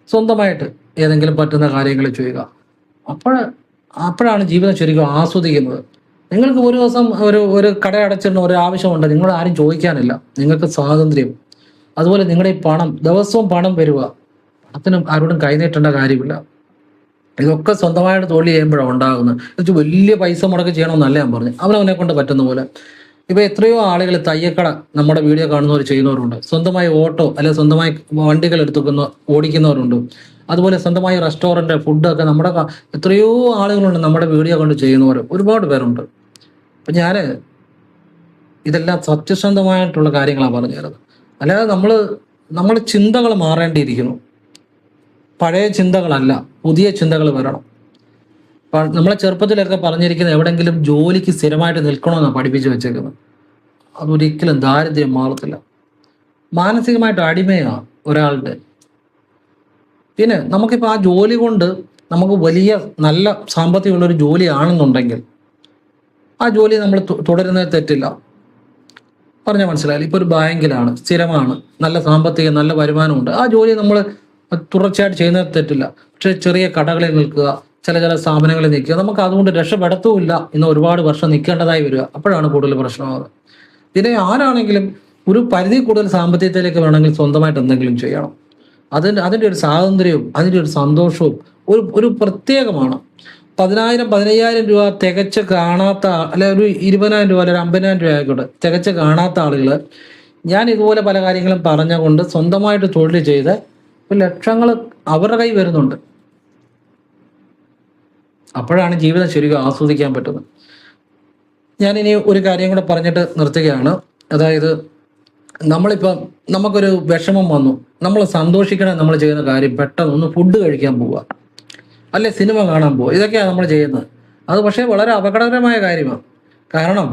സ്വന്തമായിട്ട് ഏതെങ്കിലും പറ്റുന്ന കാര്യങ്ങൾ ചെയ്യുക. അപ്പോഴാണ് ജീവിതം ശരിക്കും ആസ്വദിക്കുന്നത്. നിങ്ങൾക്ക് ഒരു ദിവസം ഒരു കട അടച്ചിടുന്ന ഒരു ആവശ്യമുണ്ട്, നിങ്ങൾ ആരും ചോദിക്കാനില്ല. നിങ്ങൾക്ക് സ്വാതന്ത്ര്യം. അതുപോലെ നിങ്ങളുടെ ഈ ദിവസവും പണം വരിക, പണത്തിനും ആരോടും കൈനീട്ടേണ്ട കാര്യമില്ല. ഇതൊക്കെ സ്വന്തമായിട്ട് തൊഴിൽ ചെയ്യുമ്പോഴാണ് ഉണ്ടാകുന്നത്. വലിയ പൈസ മുടക്കി ചെയ്യണമെന്നല്ല ഞാൻ പറഞ്ഞു. അവനവനെ കൊണ്ട് പറ്റുന്ന പോലെ ഇപ്പൊ എത്രയോ ആളുകൾ തയ്യക്കട നമ്മുടെ വീഡിയോ കാണുന്നവർ ചെയ്യുന്നവരുണ്ട്, സ്വന്തമായി ഓട്ടോ അല്ലെങ്കിൽ സ്വന്തമായി വണ്ടികൾ എടുത്തുക്കുന്ന ഓടിക്കുന്നവരുണ്ട്, അതുപോലെ സ്വന്തമായി റെസ്റ്റോറൻറ്റ് ഫുഡൊക്കെ നമ്മുടെ എത്രയോ ആളുകളുണ്ട് നമ്മുടെ വീഡിയോ കണ്ട് ചെയ്യുന്നവർ, ഒരുപാട് പേരുണ്ട്. അപ്പം ഞാൻ ഇതെല്ലാം സത്യസന്ധമായിട്ടുള്ള കാര്യങ്ങളാണ് പറഞ്ഞു തരുന്നത്. അല്ലാതെ നമ്മൾ ചിന്തകൾ മാറേണ്ടിയിരിക്കുന്നു. പഴയ ചിന്തകളല്ല, പുതിയ ചിന്തകൾ വരണം. നമ്മളെ ചെറുപ്പത്തിലൊക്കെ പറഞ്ഞിരിക്കുന്നത് എവിടെയെങ്കിലും ജോലിക്ക് സ്ഥിരമായിട്ട് നിൽക്കണമെന്നാണ് പഠിപ്പിച്ച് വെച്ചേക്കുന്നത്. അതൊരിക്കലും ദാരിദ്ര്യം മാറത്തില്ല. മാനസികമായിട്ട് അടിമയാണ് ഒരാളുടെ. പിന്നെ നമുക്കിപ്പോൾ ആ ജോലി കൊണ്ട് നമുക്ക് വലിയ നല്ല സാമ്പത്തികമുള്ളൊരു ജോലിയാണെന്നുണ്ടെങ്കിൽ ആ ജോലി നമ്മൾ തുടരുന്നത് തെറ്റില്ല. പറഞ്ഞാൽ മനസ്സിലായില്ല. ഇപ്പോൾ ഒരു ബാങ്കിലാണ്, സ്ഥിരമാണ്, നല്ല സാമ്പത്തികം, നല്ല വരുമാനമുണ്ട്, ആ ജോലി നമ്മൾ തുടർച്ചയായിട്ട് ചെയ്യുന്നത് തെറ്റില്ല. പക്ഷേ ചെറിയ കടകളിൽ നിൽക്കുക, ചില സ്ഥാപനങ്ങളിൽ നിൽക്കുക, നമുക്ക് അതുകൊണ്ട് രക്ഷപ്പെടത്തുമില്ല. ഇന്ന് ഒരുപാട് വർഷം നിൽക്കേണ്ടതായി വരിക. അപ്പോഴാണ് കൂടുതൽ പ്രശ്നമാകുന്നത്. പിന്നെ ആരാണെങ്കിലും ഒരു പരിധി കൂടുതൽ സാമ്പത്തികത്തിലേക്ക് വേണമെങ്കിൽ സ്വന്തമായിട്ട് എന്തെങ്കിലും ചെയ്യണം. അതിൻ്റെ ഒരു സ്വാതന്ത്ര്യവും അതിൻ്റെ ഒരു സന്തോഷവും ഒരു പ്രത്യേകമാണ്. 10,000 15,000 രൂപ തികച്ച് കാണാത്ത, അല്ലെ ഒരു 20,000 രൂപ അല്ലെങ്കിൽ 50,000 രൂപ ആയിക്കോട്ടെ, തികച്ച് കാണാത്ത ആളുകൾ ഞാൻ ഇതുപോലെ പല കാര്യങ്ങളും പറഞ്ഞുകൊണ്ട് സ്വന്തമായിട്ട് തൊഴിൽ ചെയ്ത് ലക്ഷങ്ങൾ അവരുടെ കൈ വരുന്നുണ്ട്. അപ്പോഴാണ് ജീവിതം ശരിക്കും ആസ്വദിക്കാൻ പറ്റുന്നത്. ഞാനിനി ഒരു കാര്യം കൂടെ പറഞ്ഞിട്ട് നിർത്തുകയാണ്. അതായത് നമ്മളിപ്പം നമുക്കൊരു വിഷമം വന്നു, നമ്മൾ സന്തോഷിക്കണം, നമ്മൾ ചെയ്യുന്ന കാര്യം പെട്ടെന്ന് ഒന്ന് ഫുഡ് കഴിക്കാൻ പോവുക, അല്ലെ സിനിമ കാണാൻ പോവുക, ഇതൊക്കെയാണ് നമ്മൾ ചെയ്യുന്നത്. അത് പക്ഷേ വളരെ അപകടകരമായ കാര്യമാണ്. കാരണം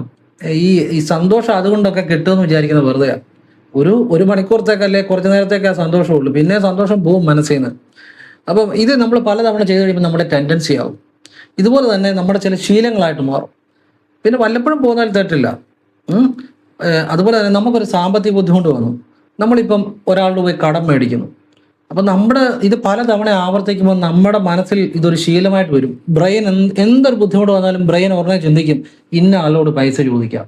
ഈ സന്തോഷം അതുകൊണ്ടൊക്കെ കിട്ടുമെന്ന് വിചാരിക്കുന്നത് വെറുതെയാണ്. ഒരു മണിക്കൂറത്തേക്കല്ലേ കുറച്ച് നേരത്തേക്ക് ആ സന്തോഷമുള്ളൂ, പിന്നെ സന്തോഷം പോവും മനസ്സിൽ നിന്ന്. അപ്പം ഇത് നമ്മൾ പലതവണ ചെയ്ത് കഴിയുമ്പോൾ നമ്മുടെ ടെൻഡൻസി ആവും. ഇതുപോലെ തന്നെ നമ്മുടെ ചില ശീലങ്ങളായിട്ട് മാറും. പിന്നെ വല്ലപ്പോഴും പോകുന്നതിൽ തെറ്റില്ല. അതുപോലെ തന്നെ നമുക്കൊരു സാമ്പത്തിക ബുദ്ധിമുട്ട് വന്നു, നമ്മളിപ്പം ഒരാളുടെ പോയി കടം മേടിക്കുന്നു. അപ്പം ഇത് പലതവണ ആവർത്തിക്കുമ്പോൾ നമ്മുടെ മനസ്സിൽ ഇതൊരു ശീലമായിട്ട് വരും. ബ്രെയിൻ എന്തൊരു ബുദ്ധിമുട്ട് വന്നാലും ബ്രെയിൻ ഉടനെ ചിന്തിക്കും, ഇന്ന ആളോട് പൈസ ചോദിക്കാം.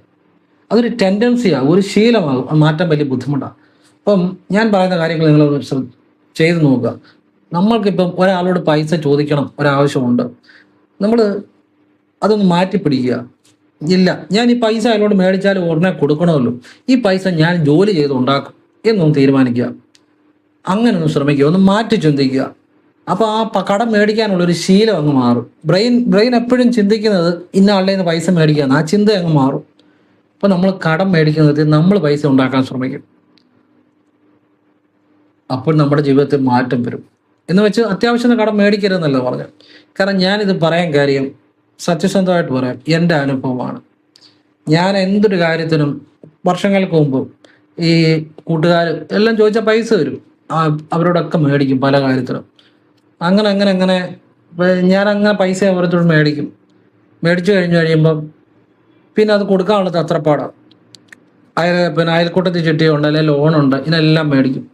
അതൊരു ടെൻഡൻസിയാണ്, ഒരു ശീലമാകും. അത് മാറ്റാൻ വലിയ ബുദ്ധിമുട്ടാണ്. അപ്പം ഞാൻ പറയുന്ന കാര്യങ്ങൾ നിങ്ങൾ ചെയ്തു നോക്കുക. നമ്മൾക്കിപ്പം ഒരാളോട് പൈസ ചോദിക്കണം, ഒരാവശ്യമുണ്ട്, നമ്മൾ അതൊന്ന് മാറ്റിപ്പിടിക്കുക. ഇല്ല, ഞാൻ ഈ പൈസ അയാളോട് മേടിച്ചാലും ഉടനെ കൊടുക്കണമല്ലോ, ഈ പൈസ ഞാൻ ജോലി ചെയ്ത് ഉണ്ടാക്കും എന്നൊന്ന് തീരുമാനിക്കുക. അങ്ങനെ ഒന്ന് ശ്രമിക്കുക, ഒന്ന് മാറ്റി ചിന്തിക്കുക. അപ്പോൾ ആ കടം മേടിക്കാനുള്ളൊരു ശീലം അങ്ങ് മാറും. ബ്രെയിൻ എപ്പോഴും ചിന്തിക്കുന്നത് ഇന്ന ആളുടെ നിന്ന് പൈസ മേടിക്കാന്ന്, ആ ചിന്ത അങ്ങ് മാറും. അപ്പോൾ നമ്മൾ കടം മേടിക്കുന്നത് നമ്മൾ പൈസ ഉണ്ടാക്കാൻ ശ്രമിക്കും. അപ്പോൾ നമ്മുടെ ജീവിതത്തിൽ മാറ്റം വരും. എന്ന് വെച്ച് അത്യാവശ്യം കടം മേടിക്കരുതെന്നല്ല പറഞ്ഞു. കാരണം ഞാനിത് പറയാൻ കാര്യം സത്യസന്ധമായിട്ട് പറയാം, എൻ്റെ അനുഭവമാണ്. ഞാൻ എന്തൊരു കാര്യത്തിനും വർഷങ്ങൾക്ക് മുമ്പ് ഈ കൂട്ടുകാർ എല്ലാം ചോദിച്ചാൽ പൈസ തരും, അവരോടൊക്കെ മേടിക്കും പല കാര്യത്തിനും. അങ്ങനെ ഞാനങ്ങനെ പൈസ അവരോട് മേടിച്ചു കഴിയുമ്പം പിന്നെ അത് കൊടുക്കാനുള്ളത് അത്രപ്പാടാണ്. പിന്നെ അയൽക്കൂട്ടത്തിൽ ചിട്ടിയുണ്ട്, അല്ലെങ്കിൽ ലോണുണ്ട്, ഇതിനെല്ലാം മേടിക്കും.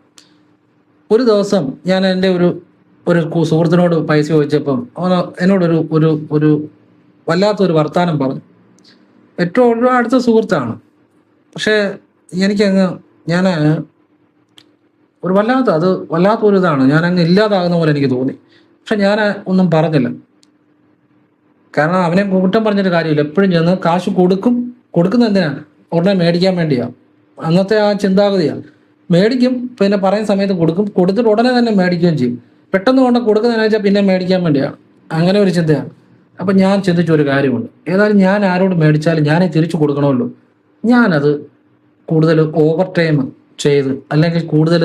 ഒരു ദിവസം ഞാൻ എൻ്റെ ഒരു സുഹൃത്തിനോട് പൈസ ചോദിച്ചപ്പം എന്നോടൊരു ഒരു വല്ലാത്തൊരു വർത്താനം പറഞ്ഞു. ഏറ്റവും അടുത്ത സുഹൃത്താണ്, പക്ഷേ ഞാൻ ഒരു വല്ലാത്തൊരു ഇതാണ്, ഞാനങ്ങ് ഇല്ലാതാകുന്ന പോലെ എനിക്ക് തോന്നി. പക്ഷെ ഞാൻ ഒന്നും പറഞ്ഞില്ല. കാരണം അവനെ കുറ്റം പറഞ്ഞിട്ട് കാര്യമില്ല. എപ്പോഴും ചെന്ന് കാശ് കൊടുക്കുന്ന എന്തിനാണ്? ഉടനെ മേടിക്കാൻ വേണ്ടിയാണ്. അന്നത്തെ ആ ചിന്താഗതിയാണ്. മേടിക്കും, പിന്നെ പറയുന്ന സമയത്ത് കൊടുത്തിട്ട് ഉടനെ തന്നെ മേടിക്കുകയും ചെയ്യും. പെട്ടെന്ന് കൊണ്ട് കൊടുക്കുന്നതെന്ന് വെച്ചാൽ പിന്നെ മേടിക്കാൻ വേണ്ടിയാണ്. അങ്ങനെ ഒരു ചിന്തയാണ്. അപ്പം ഞാൻ ചിന്തിച്ചൊരു കാര്യമുണ്ട്, ഏതായാലും ഞാൻ ആരോട് മേടിച്ചാലും ഞാനേ തിരിച്ചു കൊടുക്കണമല്ലോ, ഞാനത് കൂടുതൽ ഓവർ ടൈം ചെയ്ത് അല്ലെങ്കിൽ കൂടുതൽ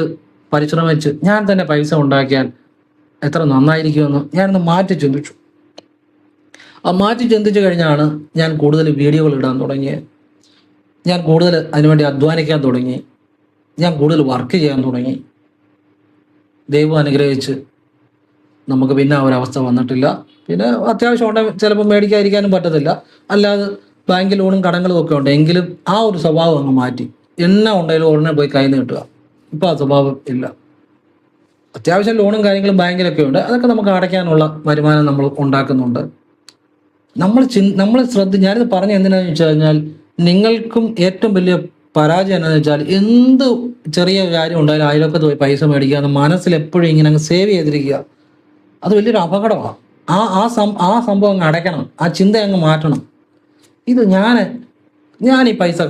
പരിശ്രമിച്ച് ഞാൻ തന്നെ പൈസ ഉണ്ടാക്കിയാൽ എത്ര നന്നായിരിക്കുമെന്ന് ഞാനൊന്ന് മാറ്റി ചിന്തിച്ചു. ആ മാറ്റി ചിന്തിച്ചു കഴിഞ്ഞാണ് ഞാൻ കൂടുതൽ വീഡിയോകൾ ഇടാൻ തുടങ്ങിയത്. ഞാൻ കൂടുതൽ അതിനുവേണ്ടി അധ്വാനിക്കാൻ തുടങ്ങി. ഞാൻ കൂടുതൽ വർക്ക് ചെയ്യാൻ തുടങ്ങി. ദൈവം അനുഗ്രഹിച്ച് നമുക്ക് പിന്നെ ആ ഒരവസ്ഥ വന്നിട്ടില്ല. പിന്നെ അത്യാവശ്യം ഉണ്ടെങ്കിൽ ചിലപ്പോൾ മേടിക്കാതിരിക്കാനും പറ്റത്തില്ല. അല്ലാതെ ബാങ്ക് ലോണും കടങ്ങളും ഒക്കെ ഉണ്ട്. എങ്കിലും ആ ഒരു സ്വഭാവം അങ്ങ് മാറ്റി. എന്നാ ഉണ്ടെങ്കിലും ഉടനെ പോയി കൈ നീട്ടുക. ഇപ്പം ആ സ്വഭാവം ഇല്ല. അത്യാവശ്യം ലോണും കാര്യങ്ങളും ബാങ്കിലൊക്കെ ഉണ്ട്, അതൊക്കെ നമുക്ക് അടയ്ക്കാനുള്ള വരുമാനം നമ്മൾ ഉണ്ടാക്കുന്നുണ്ട്. ഞാനിത് പറഞ്ഞ എന്തിനാന്ന് വെച്ച് കഴിഞ്ഞാൽ, നിങ്ങൾക്കും ഏറ്റവും വലിയ പരാജയം എന്താണെന്ന് വെച്ചാൽ, എന്ത് ചെറിയ കാര്യം ഉണ്ടായാലും അയലൊക്കത്ത് പോയി പൈസ മേടിക്കുക എന്ന് മനസ്സിൽ എപ്പോഴും ഇങ്ങനെ അങ്ങ് സേവ് ചെയ്തിരിക്കുക. അത് വലിയൊരു അപകടമാണ്. ആ സംഭവം അങ്ങ് അടയ്ക്കണം, ആ ചിന്ത അങ്ങ് മാറ്റണം. ഇത് ഞാൻ ഈ പൈസ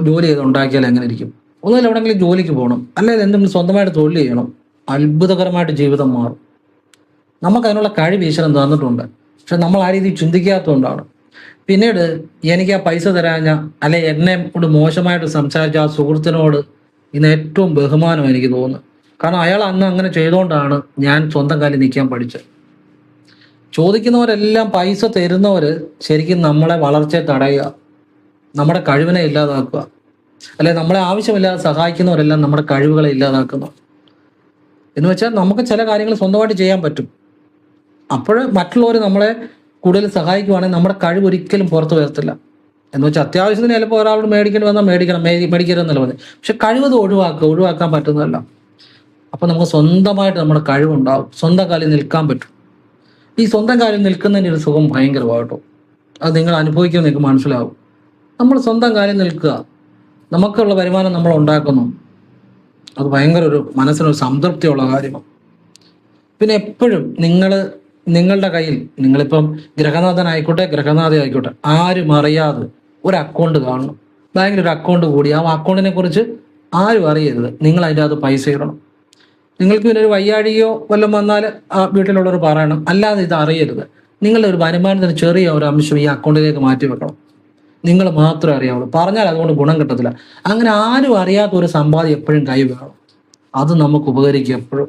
ജോലി ചെയ്ത് ഉണ്ടാക്കിയാൽ എങ്ങനെ ഇരിക്കും? ഒന്നുമില്ല, എവിടെയെങ്കിലും ജോലിക്ക് പോകണം, അല്ലെങ്കിൽ എന്തെങ്കിലും സ്വന്തമായിട്ട് തൊഴിൽ ചെയ്യണം. അത്ഭുതകരമായിട്ട് ജീവിതം മാറും. നമുക്ക് അതിനുള്ള കഴിവ് ഈശ്വരൻ തന്നിട്ടുണ്ട്. പക്ഷെ നമ്മൾ ആ രീതിയിൽ ചിന്തിക്കാത്തതുകൊണ്ടാണ്. പിന്നീട് എനിക്ക് ആ പൈസ തരാഞ്ഞ, അല്ലെ എന്നെ കൊണ്ട് മോശമായിട്ട് സംസാരിച്ച ആ സുഹൃത്തിനോട് ഇന്ന് ഏറ്റവും ബഹുമാനം എനിക്ക് തോന്നുന്നു. കാരണം അയാൾ അന്ന് അങ്ങനെ ചെയ്തുകൊണ്ടാണ് ഞാൻ സ്വന്തം കാലിൽ നിൽക്കാൻ പഠിച്ചത്. ചോദിക്കുന്നവരെല്ലാം പൈസ തരുന്നവർ ശരിക്കും നമ്മളെ വളർച്ചയെ തടയുക, നമ്മുടെ കഴിവിനെ ഇല്ലാതാക്കുക. അല്ലെ നമ്മളെ ആവശ്യമില്ലാതെ സഹായിക്കുന്നവരെല്ലാം നമ്മുടെ കഴിവുകളെ ഇല്ലാതാക്കുന്നു. എന്ന് വെച്ചാൽ നമുക്ക് ചില കാര്യങ്ങൾ സ്വന്തമായിട്ട് ചെയ്യാൻ പറ്റും. അപ്പോൾ മറ്റുള്ളവർ നമ്മളെ കൂടുതൽ സഹായിക്കുവാണെങ്കിൽ നമ്മുടെ കഴിവ് ഒരിക്കലും പുറത്തു വരത്തില്ല. എന്ന് വെച്ചാൽ അത്യാവശ്യത്തിന് ചിലപ്പോൾ ഒരാളോട് മേടിക്കേണ്ടി വന്നാൽ മേടിക്കരുതെന്നല്ല പറഞ്ഞത്. പക്ഷെ കഴിവത് ഒഴിവാക്കാൻ പറ്റുന്നതല്ല. അപ്പം നമുക്ക് സ്വന്തമായിട്ട് നമ്മുടെ കഴിവുണ്ടാവും, സ്വന്തം കാലിൽ നിൽക്കാൻ പറ്റും. ഈ സ്വന്തം കാലിൽ നിൽക്കുന്നതിൻ്റെ ഒരു സുഖം ഭയങ്കരമാകട്ടോ. അത് നിങ്ങൾ അനുഭവിക്കുമെന്ന് നിങ്ങൾക്ക് മനസ്സിലാവും. നമ്മൾ സ്വന്തം കാലിൽ നിൽക്കുക, നമുക്കുള്ള വരുമാനം നമ്മൾ ഉണ്ടാക്കുന്നു, അത് ഭയങ്കര ഒരു മനസ്സിനൊരു സംതൃപ്തിയുള്ള കാര്യമാണ്. പിന്നെ എപ്പോഴും നിങ്ങളുടെ കയ്യിൽ, നിങ്ങളിപ്പം ഗ്രഹനാഥനായിക്കോട്ടെ ഗ്രഹനാഥ ആയിക്കോട്ടെ, ആരും അറിയാതെ ഒരു അക്കൗണ്ട് കാണണം. ബാങ്കിൽ ഒരു അക്കൗണ്ട് കൂടി ആ അക്കൗണ്ടിനെ കുറിച്ച് ആരും അറിയരുത്. നിങ്ങൾ അതിൻ്റെ അകത്ത് പൈസ ഇടണം. നിങ്ങൾക്ക് പിന്നെ ഒരു വയ്യാഴികയോ വല്ലതും വന്നാൽ ആ വീട്ടിലുള്ളവർ പറയണം, അല്ലാതെ ഇത് അറിയരുത്. നിങ്ങളുടെ ഒരു വരുമാനത്തിന് ചെറിയ ഒരു അംശം ഈ അക്കൗണ്ടിലേക്ക് മാറ്റി വെക്കണം. നിങ്ങൾ മാത്രമേ അറിയാവുള്ളൂ. പറഞ്ഞാൽ അതുകൊണ്ട് ഗുണം കിട്ടത്തില്ല. അങ്ങനെ ആരും അറിയാത്ത ഒരു സമ്പാദ്യം എപ്പോഴും കൈ വേണം. അത് നമുക്ക് ഉപകരിക്കും എപ്പോഴും.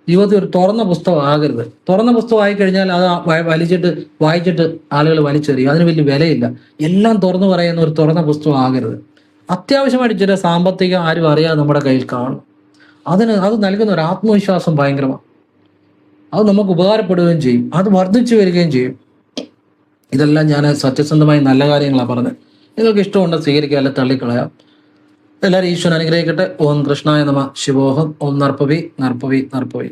ജീവിതത്തിൽ ഒരു തുറന്ന പുസ്തകം ആകരുത്. തുറന്ന പുസ്തകം ആയിക്കഴിഞ്ഞാൽ അത് വായിച്ചിട്ട് ആളുകൾ വലിച്ചെറിയും. അതിന് വലിയ വിലയില്ല. എല്ലാം തുറന്നു പറയുന്ന ഒരു തുറന്ന പുസ്തകം ആകരുത്. അത്യാവശ്യമായിട്ട് ചില സാമ്പത്തികം ആരും അറിയാതെ നമ്മുടെ കയ്യിൽ കാണും. അത് നൽകുന്ന ഒരു ആത്മവിശ്വാസം ഭയങ്കരമാണ്. അത് നമുക്ക് ഉപകാരപ്പെടുകയും ചെയ്യും, അത് വർദ്ധിച്ചു വരികയും ചെയ്യും. ഇതെല്ലാം ഞാൻ സത്യസന്ധമായി നല്ല കാര്യങ്ങളാണ് പറഞ്ഞത്. നിങ്ങൾക്ക് ഇഷ്ടമുണ്ട് സ്വീകരിക്കുക, അല്ലെ തള്ളിക്കളയാം. എല്ലാവരും ഈശ്വരൻ അനുഗ്രഹിക്കട്ടെ. ഓം കൃഷ്ണായ നമഃ. ശിവോഹം. ഓം നർപ്പവി നർപ്പവി നർപ്പവി.